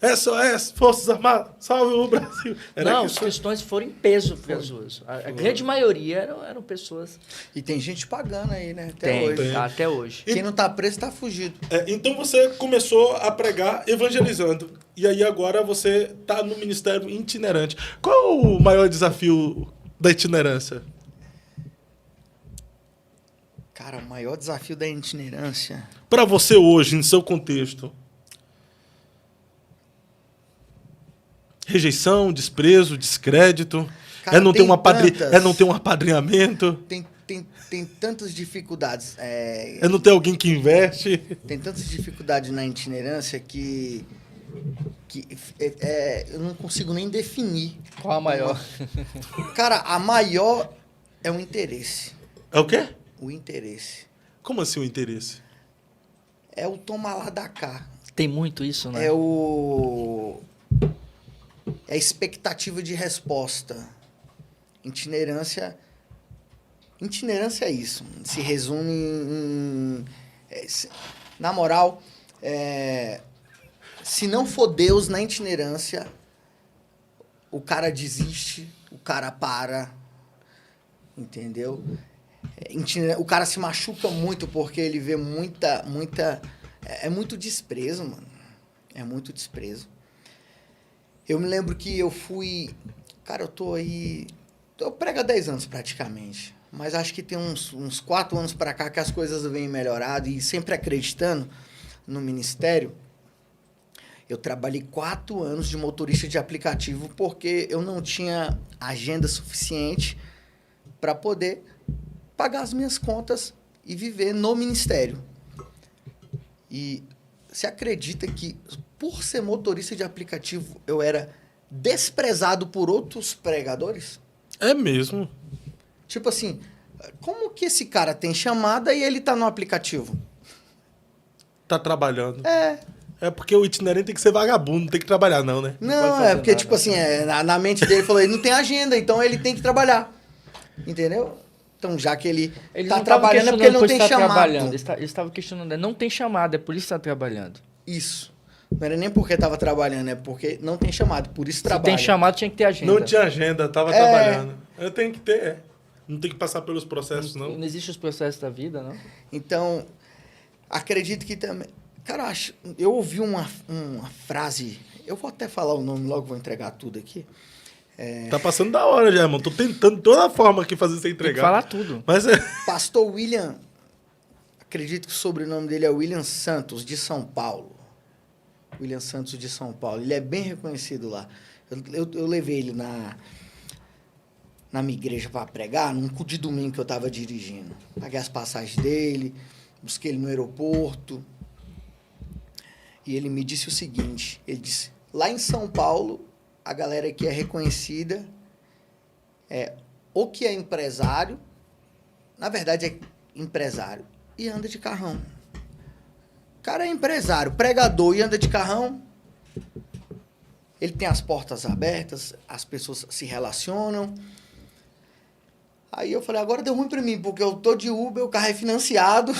SOS, Forças Armadas, salve o Brasil. Não, os cristãos foram em peso para as ruas. A grande maioria eram pessoas... E tem gente pagando aí, né? Tem, Hoje. tá, até hoje. Quem não tá preso tá fugido. Então você começou a pregar evangelizando. E aí agora você tá no ministério itinerante. Qual o maior desafio da itinerância? Cara, o maior desafio da itinerância... Para você hoje, em seu contexto. Rejeição, desprezo, descrédito. Cara, não ter tem não ter um apadrinhamento. Tem tantas dificuldades. Não ter alguém que investe. Tem tantas dificuldades na itinerância que eu não consigo nem definir. Qual a maior? Cara, a maior é o interesse. É o quê? O interesse. Como assim o interesse? É o toma lá da cá. Tem muito isso, né? É a expectativa de resposta. Itinerância é isso. Se resume em... na moral, se não for Deus na itinerância, o cara desiste, o cara para, entendeu? O cara se machuca muito porque ele vê muita... É muito desprezo, mano. É muito desprezo. Eu me lembro que eu fui... Cara, eu tô aí... Eu prego há 10 anos praticamente. Mas acho que tem uns 4 anos pra cá que as coisas vêm melhorando. E sempre acreditando no ministério. Eu trabalhei 4 anos de motorista de aplicativo porque eu não tinha agenda suficiente para poder pagar as minhas contas e viver no ministério. E você acredita que, por ser motorista de aplicativo, eu era desprezado por outros pregadores? É mesmo. Tipo assim, como que esse cara tem chamada e ele tá no aplicativo? Tá trabalhando. É porque o itinerante tem que ser vagabundo, não tem que trabalhar não, né? Não, é porque, tipo assim, na mente dele, ele falou, ele não tem agenda, então ele tem que trabalhar. Entendeu? Então, já que ele tá trabalhando, é porque ele não tem chamado. Eles estavam questionando, não tem chamada, é por isso que está trabalhando. Isso. Não era nem porque estava trabalhando, é porque não tem chamado, por isso Se trabalha. tem chamado, tinha que ter agenda. Não tinha agenda, tava trabalhando. Eu tenho que ter, Não tem que passar pelos processos, não. Não existem os processos da vida, não? Então, acredito que também... Cara, eu ouvi uma frase... Eu vou até falar o nome, logo vou entregar tudo aqui. Tá passando da hora já, irmão. Tô tentando de toda forma aqui fazer você Tem entregar. que falar tudo. Mas Pastor William... Acredito que o sobrenome dele é William Santos, de São Paulo. William Santos, de São Paulo. Ele é bem reconhecido lá. Eu levei ele na minha igreja para pregar, num culto de domingo que eu estava dirigindo. Paguei as passagens dele, busquei ele no aeroporto. E ele me disse o seguinte, ele disse, lá em São Paulo, a galera que é reconhecida ou que é empresário, na verdade é empresário, e anda de carrão. O cara é empresário, pregador e anda de carrão. Ele tem as portas abertas, as pessoas se relacionam. Aí eu falei, agora deu ruim pra mim, porque eu tô de Uber, o carro é financiado.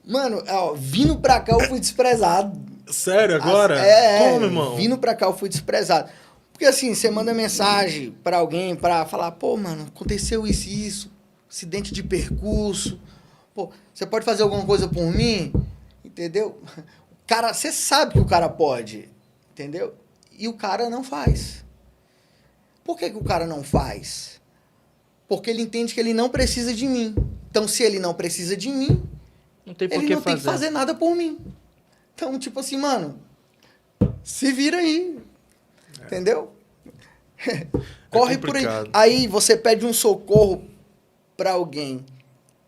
Mano, vindo pra cá eu fui desprezado. sério, agora? Como, irmão? Vindo pra cá eu fui desprezado. Porque assim, você manda mensagem pra alguém pra falar, pô, mano, aconteceu isso, acidente de percurso. Pô, você pode fazer alguma coisa por mim? Entendeu? Cara, você sabe que o cara pode, entendeu? E o cara não faz. Por que o cara não faz? Porque ele entende que ele não precisa de mim. Então, se ele não precisa de mim, Não tem por ele que não tem que fazer nada por mim. Então, tipo assim, mano, se vira aí. Entendeu? Corre por aí. complicado. Aí você pede um socorro pra alguém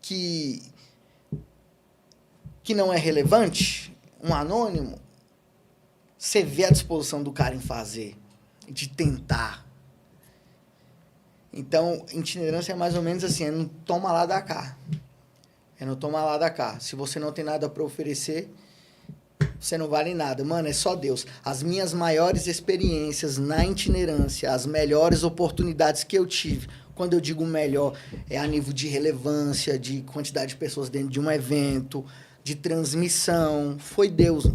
que não é relevante, um anônimo, você vê a disposição do cara em fazer, de tentar. Então, itinerância é mais ou menos assim, é no toma lá da cá. É no toma lá da cá. Se você não tem nada para oferecer, você não vale nada. Mano, é só Deus. As minhas maiores experiências na itinerância, as melhores oportunidades que eu tive, quando eu digo melhor, é a nível de relevância, de quantidade de pessoas dentro de um evento, de transmissão, foi Deus.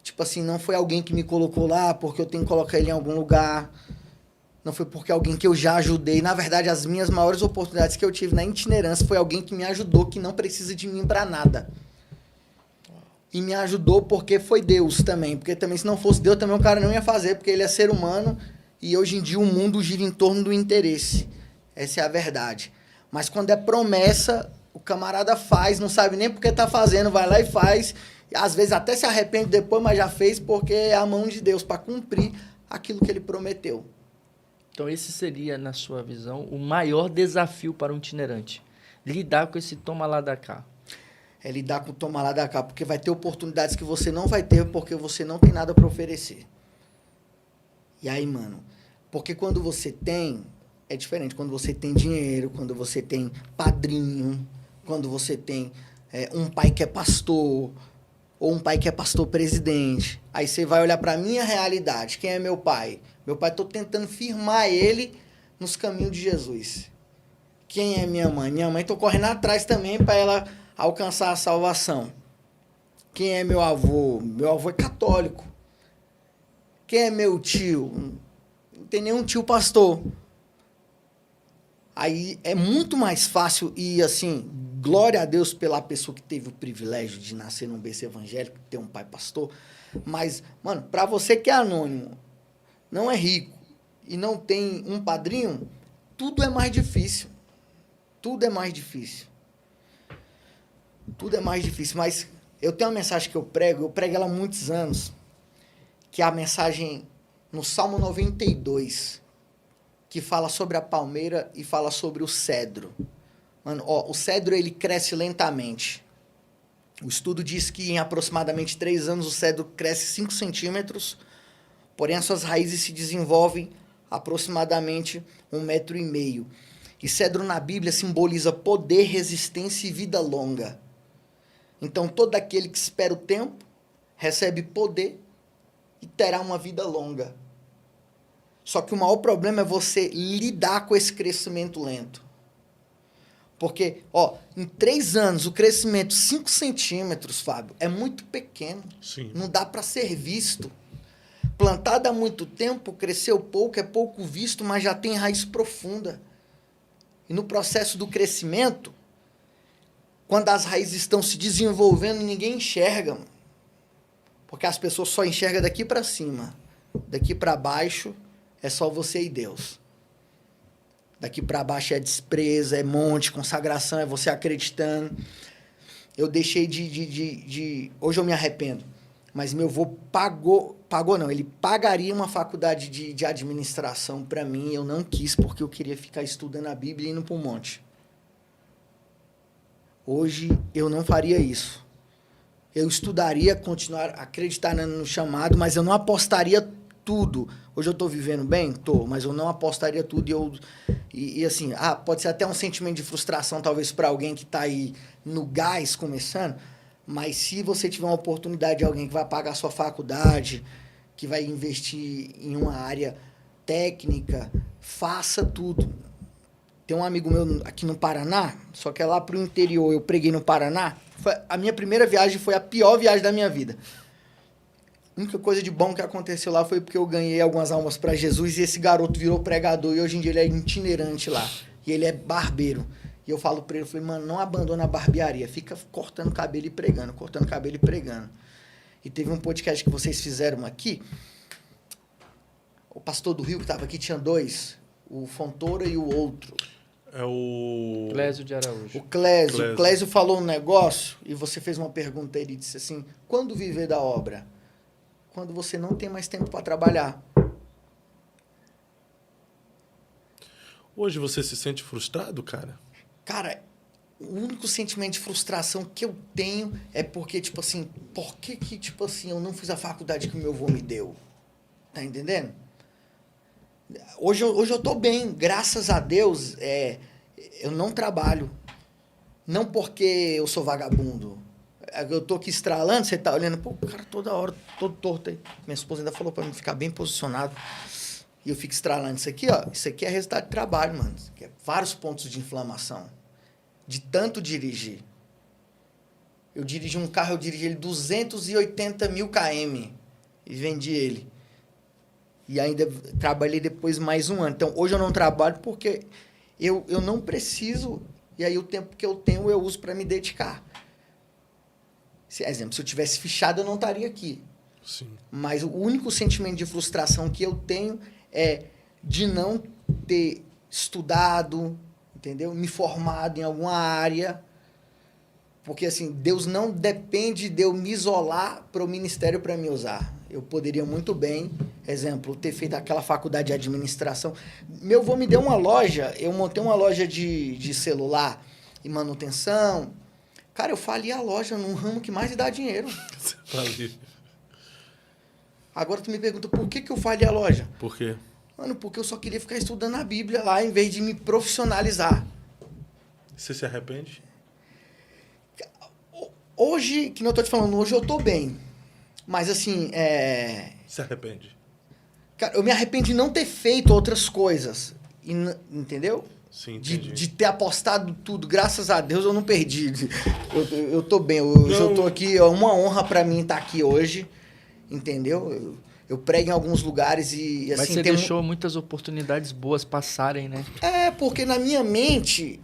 Tipo assim, não foi alguém que me colocou lá porque eu tenho que colocar ele em algum lugar. Não foi porque alguém que eu já ajudei. Na verdade, as minhas maiores oportunidades que eu tive na itinerância foi alguém que me ajudou, que não precisa de mim pra nada. E me ajudou porque foi Deus também. Porque também, se não fosse Deus, também o cara não ia fazer, porque ele é ser humano e hoje em dia o mundo gira em torno do interesse. Essa é a verdade. Mas quando é promessa, o camarada faz, não sabe nem porque tá fazendo, vai lá e faz. Às vezes até se arrepende depois, mas já fez porque é a mão de Deus para cumprir aquilo que ele prometeu. Então esse seria, na sua visão, o maior desafio para um itinerante. Lidar com esse toma lá da cá. É lidar com o toma lá da cá, porque vai ter oportunidades que você não vai ter porque você não tem nada para oferecer. E aí, mano, porque quando você tem, é diferente. Quando você tem dinheiro, quando você tem padrinho, quando você tem um pai que é pastor, ou um pai que é pastor presidente. Aí você vai olhar para a minha realidade. Quem é meu pai? Meu pai, estou tentando firmar ele nos caminhos de Jesus. Quem é minha mãe? Minha mãe, estou correndo atrás também para ela alcançar a salvação. Quem é meu avô? Meu avô é católico. Quem é meu tio? Não tem nenhum tio pastor. Aí é muito mais fácil e, assim, glória a Deus pela pessoa que teve o privilégio de nascer num berço evangélico, ter um pai pastor. Mas, mano, para você que é anônimo, não é rico e não tem um padrinho, tudo é mais difícil. Tudo é mais difícil. Tudo é mais difícil. Mas eu tenho uma mensagem que eu prego ela há muitos anos, que é a mensagem no Salmo 92, que fala sobre a palmeira e fala sobre o cedro. Mano, ó, o cedro, ele cresce lentamente. O estudo diz que em aproximadamente 3 anos o cedro cresce 5 centímetros, porém as suas raízes se desenvolvem aproximadamente 1,5 metro. E cedro na Bíblia simboliza poder, resistência e vida longa. Então todo aquele que espera o tempo recebe poder e terá uma vida longa. Só que o maior problema é você lidar com esse crescimento lento. Porque, ó, em 3 anos, o crescimento 5 centímetros, Fábio, é muito pequeno. Sim. Não dá para ser visto. Plantado há muito tempo, cresceu pouco, é pouco visto, mas já tem raiz profunda. E no processo do crescimento, quando as raízes estão se desenvolvendo, ninguém enxerga. Mano. Porque as pessoas só enxergam daqui para cima. Daqui para baixo é só você e Deus. Daqui para baixo é desprezo, é monte, consagração, é você acreditando. Eu deixei Hoje eu me arrependo. Mas meu avô pagou não, ele pagaria uma faculdade de administração para mim. Eu não quis porque eu queria ficar estudando a Bíblia e indo para um monte. Hoje eu não faria isso. Eu estudaria, continuar acreditando no chamado, mas eu não apostaria tudo. Hoje eu estou vivendo bem? Tô, mas eu não apostaria tudo. E assim, pode ser até um sentimento de frustração, talvez, para alguém que está aí no gás começando, mas se você tiver uma oportunidade de alguém que vai pagar a sua faculdade, que vai investir em uma área técnica, faça tudo. Tem um amigo meu aqui no Paraná, só que é lá pro interior, eu preguei no Paraná. A minha primeira viagem foi a pior viagem da minha vida. A única coisa de bom que aconteceu lá foi porque eu ganhei algumas almas para Jesus e esse garoto virou pregador e hoje em dia ele é itinerante lá. E ele é barbeiro. E eu falo para ele, falei, mano, não abandona a barbearia, fica cortando cabelo e pregando, cortando cabelo e pregando. E teve um podcast que vocês fizeram aqui, o pastor do Rio que estava aqui tinha 2, o Fontoura e o outro. É o... Clésio de Araújo. O Clésio. Clésio. O Clésio falou um negócio e você fez uma pergunta, ele disse assim, quando viver da obra? Quando você não tem mais tempo para trabalhar. Hoje você se sente frustrado, cara? Cara, o único sentimento de frustração que eu tenho é porque, tipo assim, por que que, tipo assim, eu não fiz a faculdade que o meu avô me deu? Tá entendendo? Hoje eu tô bem, graças a Deus, eu não trabalho. Não porque eu sou vagabundo. Eu tô aqui estralando, você tá olhando, pô, o cara toda hora, todo torto aí. Minha esposa ainda falou pra mim ficar bem posicionado. E eu fico estralando. Isso aqui, ó, isso aqui é resultado de trabalho, mano. Isso aqui é vários pontos de inflamação. De tanto dirigir. Eu dirigi um carro, eu dirigi ele 280 mil km. E vendi ele. E ainda trabalhei depois mais um ano. Então, hoje eu não trabalho porque eu não preciso. E aí, o tempo que eu tenho, eu uso para me dedicar. Exemplo, se eu tivesse fichado, eu não estaria aqui. Sim. Mas o único sentimento de frustração que eu tenho é de não ter estudado, entendeu? Me formado em alguma área. Porque, assim, Deus não depende de eu me isolar para o ministério para me usar. Eu poderia muito bem, exemplo, ter feito aquela faculdade de administração. Meu avô me deu uma loja, eu montei uma loja de celular e manutenção. Cara, eu falei a loja num ramo que mais dá dinheiro. Você tá ali. Agora tu me pergunta, por que eu falei a loja? Por quê? Mano, porque eu só queria ficar estudando a Bíblia lá, em vez de me profissionalizar. Você se arrepende? Hoje, que não eu tô te falando, hoje eu tô bem. Mas assim, Se arrepende? cara, eu me arrependo de não ter feito outras coisas. Entendeu? Sim, entendi. De ter apostado tudo. Graças a Deus eu não perdi. Eu tô bem. Eu tô aqui, é uma honra pra mim estar aqui hoje. Entendeu? Eu prego em alguns lugares e assim... Mas você deixou muitas oportunidades boas passarem, né? Porque na minha mente,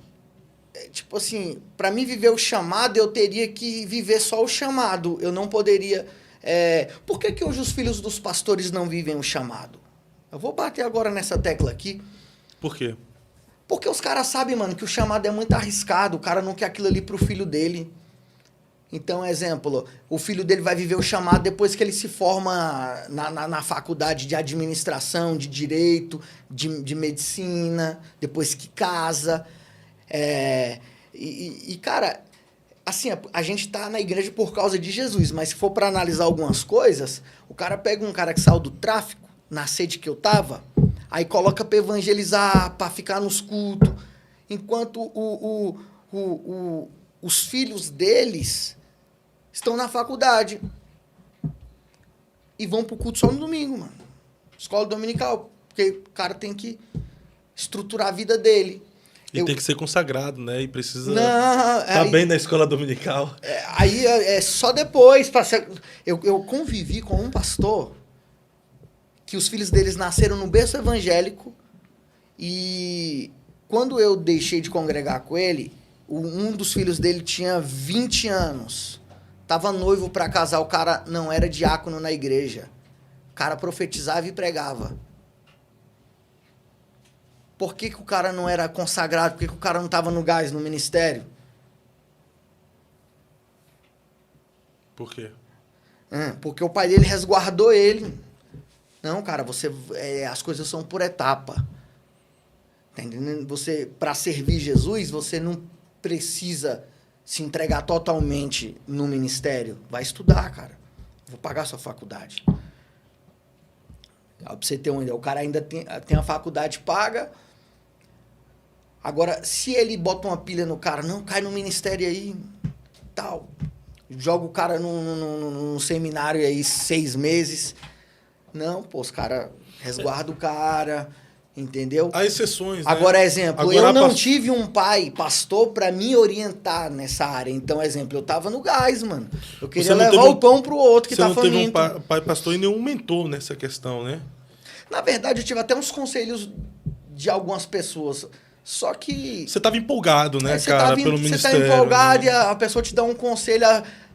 tipo assim, pra mim viver o chamado, eu teria que viver só o chamado. Eu não poderia... Por que hoje os filhos dos pastores não vivem o chamado? Eu vou bater agora nessa tecla aqui. Por quê? Porque os caras sabem, mano, que o chamado é muito arriscado. O cara não quer aquilo ali pro filho dele. Então, exemplo, o filho dele vai viver o chamado depois que ele se forma na faculdade de administração, de direito, de medicina, depois que casa. Cara, assim, a gente tá na igreja por causa de Jesus, mas se for para analisar algumas coisas, o cara pega um cara que saiu do tráfico, na sede que eu tava, aí coloca para evangelizar, para ficar nos cultos, enquanto os filhos deles estão na faculdade e vão pro culto só no domingo, mano. Escola dominical, porque o cara tem que estruturar a vida dele. E tem que ser consagrado, né? E precisa bem na escola dominical. Aí é só depois. Eu convivi com um pastor que os filhos deles nasceram no berço evangélico e quando eu deixei de congregar com ele, um dos filhos dele tinha 20 anos. Tava noivo para casar, o cara não era diácono na igreja. O cara profetizava e pregava. Por que o cara não era consagrado? Por que o cara não tava no gás, no ministério? Por quê? Porque o pai dele resguardou ele. Não, cara, as coisas são por etapa. Tá entendendo? Você, para servir Jesus, você não precisa se entregar totalmente no ministério. Vai estudar, cara. Vou pagar sua faculdade. Pra você ter uma ideia, o cara ainda tem a faculdade paga. Agora, se ele bota uma pilha no cara, não, cai no ministério aí, tal. Joga o cara num seminário aí 6 meses. Não, pô, os caras resguardam o cara, entendeu? Há exceções, né? Agora, exemplo, eu não tive um pai pastor pra me orientar nessa área. Então, exemplo, eu tava no gás, mano. Eu queria levar o pão pro outro que tá faminto. Você não teve um pai pastor e nenhum mentor nessa questão, né? Na verdade, eu tive até uns conselhos de algumas pessoas. Só que... Você tava empolgado, né, cara, pelo ministério. Você tá empolgado, né? E a pessoa te dá um conselho,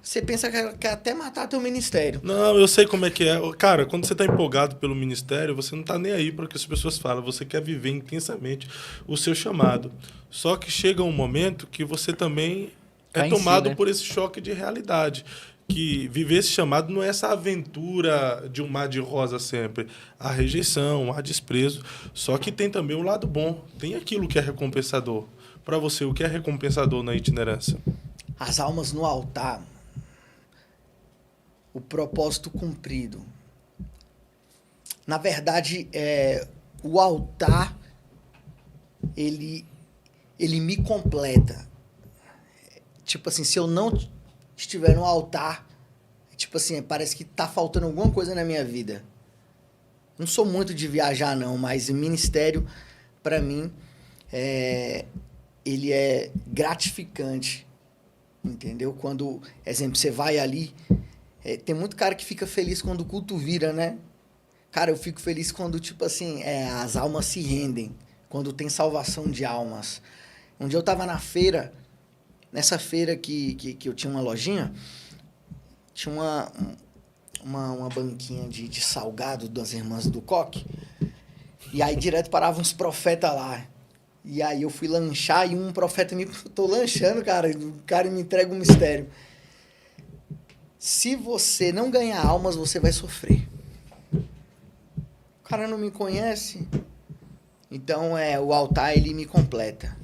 você pensa que quer até matar teu ministério. Não, eu sei como é que é. Cara, quando você está empolgado pelo ministério, você não está nem aí para o que as pessoas falam. Você quer viver intensamente o seu chamado. Só que chega um momento que você também Cai é em si, tomado né? por esse choque de realidade. Que viver esse chamado não é essa aventura de um mar de rosa sempre. Há rejeição, há desprezo. Só que tem também o lado bom. Tem aquilo que é recompensador. Para você, o que é recompensador na itinerância? As almas no altar. O propósito cumprido. Na verdade, o altar, ele me completa. Tipo assim, se eu não estiver no altar, tipo assim, parece que tá faltando alguma coisa na minha vida. Não sou muito de viajar, não, mas o ministério, para mim, ele é gratificante, entendeu? Quando, exemplo, você vai ali, tem muito cara que fica feliz quando o culto vira, né? Cara, eu fico feliz quando, tipo assim, as almas se rendem, quando tem salvação de almas. Um dia eu tava na feira, nessa feira que eu tinha uma lojinha, tinha uma banquinha de salgado das irmãs do Coque, e aí direto paravam uns profetas lá. E aí eu fui lanchar e um profeta me... Tô lanchando, cara, o cara me entrega um mistério. Se você não ganhar almas, você vai sofrer. O cara não me conhece, então o altar, ele me completa.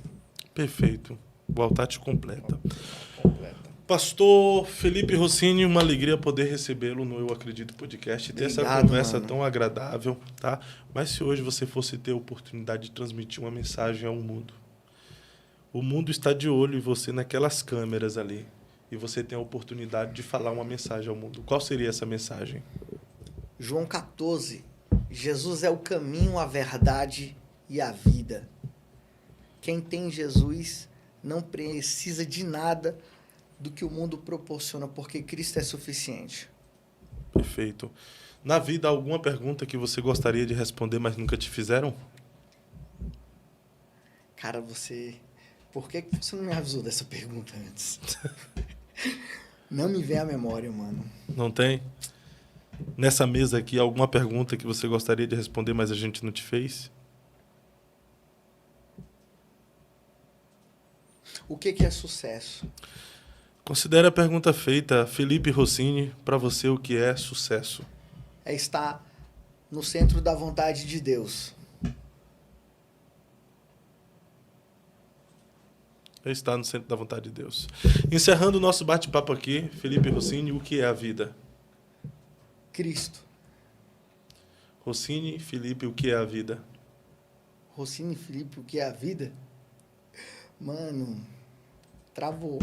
Perfeito. O altar te completa. Pastor Felipe Rossini, uma alegria poder recebê-lo no Eu Acredito Podcast e ter essa Obrigado, conversa mano. tão agradável, tá? Mas se hoje você fosse ter a oportunidade de transmitir uma mensagem ao mundo, o mundo está de olho em você naquelas câmeras ali e você tem a oportunidade de falar uma mensagem ao mundo. Qual seria essa mensagem? João 14. Jesus é o caminho, a verdade e a vida. Quem tem Jesus não precisa de nada do que o mundo proporciona, porque Cristo é suficiente. Perfeito. Na vida, alguma pergunta que você gostaria de responder, mas nunca te fizeram? Cara, por que você não me avisou dessa pergunta antes? Não me vem à memória, mano. Não tem? Nessa mesa aqui, alguma pergunta que você gostaria de responder, mas a gente não te fez? O que é sucesso? Considere a pergunta feita, Felipe Rossini, para você o que é sucesso? É estar no centro da vontade de Deus. É estar no centro da vontade de Deus. Encerrando o nosso bate-papo aqui, Felipe Rossini, o que é a vida? Cristo. Rossini, Felipe, o que é a vida? Rossini e Felipe, o que é a vida? Mano, travou.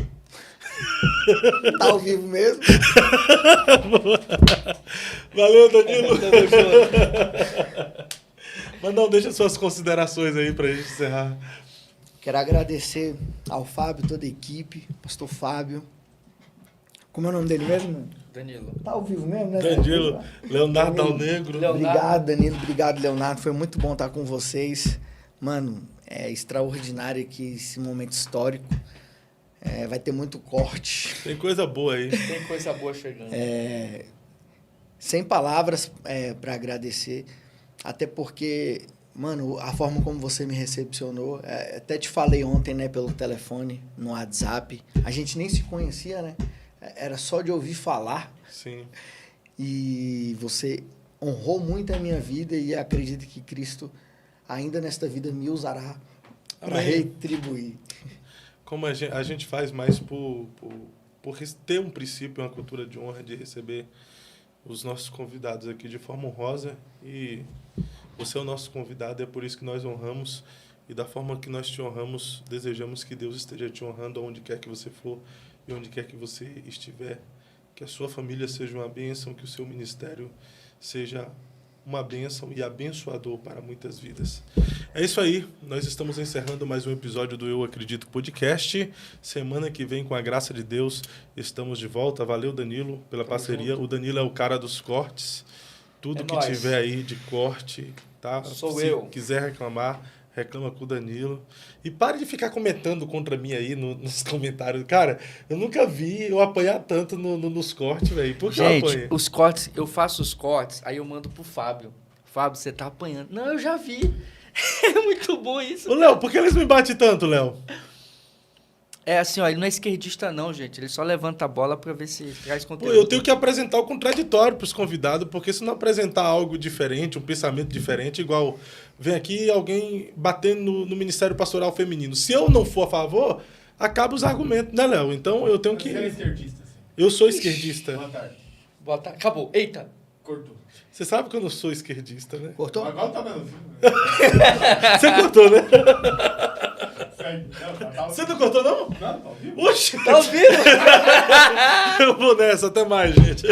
Tá ao vivo mesmo? Valeu, Danilo. Mas não, deixa suas considerações aí para a gente encerrar. Quero agradecer ao Fábio, toda a equipe, pastor Fábio. Como é o nome dele mesmo? Danilo. Tá ao vivo mesmo, né? Danilo, Leonardo Dal Negro. Obrigado, Danilo. Obrigado, Leonardo. Foi muito bom estar com vocês. Mano, é extraordinário aqui esse momento histórico. Vai ter muito corte. Tem coisa boa aí. Tem coisa boa chegando. Sem palavras para agradecer. Até porque, mano, a forma como você me recepcionou. Até te falei ontem, né, pelo telefone, no WhatsApp. A gente nem se conhecia, né? Era só de ouvir falar. Sim. E você honrou muito a minha vida e acredito que Cristo, ainda nesta vida, me usará para Amém. retribuir. Como a gente faz mais por ter um princípio, uma cultura de honra, de receber os nossos convidados aqui de forma honrosa. E você é o nosso convidado, é por isso que nós honramos. E da forma que nós te honramos, desejamos que Deus esteja te honrando onde quer que você for e onde quer que você estiver. Que a sua família seja uma bênção, que o seu ministério seja uma bênção e abençoador para muitas vidas. É isso aí, nós estamos encerrando mais um episódio do Eu Acredito Podcast. Semana que vem, com a graça de Deus, estamos de volta. Valeu, Danilo, pela parceria. junto. O Danilo é o cara dos cortes. Tudo É que nóis. tiver aí de corte, tá? Sou Se eu. quiser reclamar, Reclama com o Danilo. E pare de ficar comentando contra mim aí nos comentários. Cara, eu nunca vi eu apanhar tanto nos cortes, velho. Por que eu Gente, apanhei? os cortes, eu faço os cortes, aí eu mando pro Fábio. Fábio, você tá apanhando. Não, eu já vi. É muito bom isso. Ô, Léo, por que eles me batem tanto, Léo? É assim, ó, ele não é esquerdista não, gente. Ele só levanta a bola pra ver se traz Pô, conteúdo. eu tenho que apresentar o contraditório pros convidados, porque se não apresentar algo diferente, um pensamento diferente, igual vem aqui alguém batendo no Ministério Pastoral Feminino. Se eu não for a favor, acaba os argumentos, né, Léo? Então eu tenho que... Você é esquerdista, sim. Eu sou esquerdista. Boa tarde. Boa tarde. Acabou. Eita. Cortou. Você sabe que eu não sou esquerdista, né? Cortou? Agora tá dando. Você cortou, né? Segue. Não, tá Você não cortou, não? Não, tá ao vivo. Oxi! Tá ouvindo? Eu vou nessa. Até mais, gente.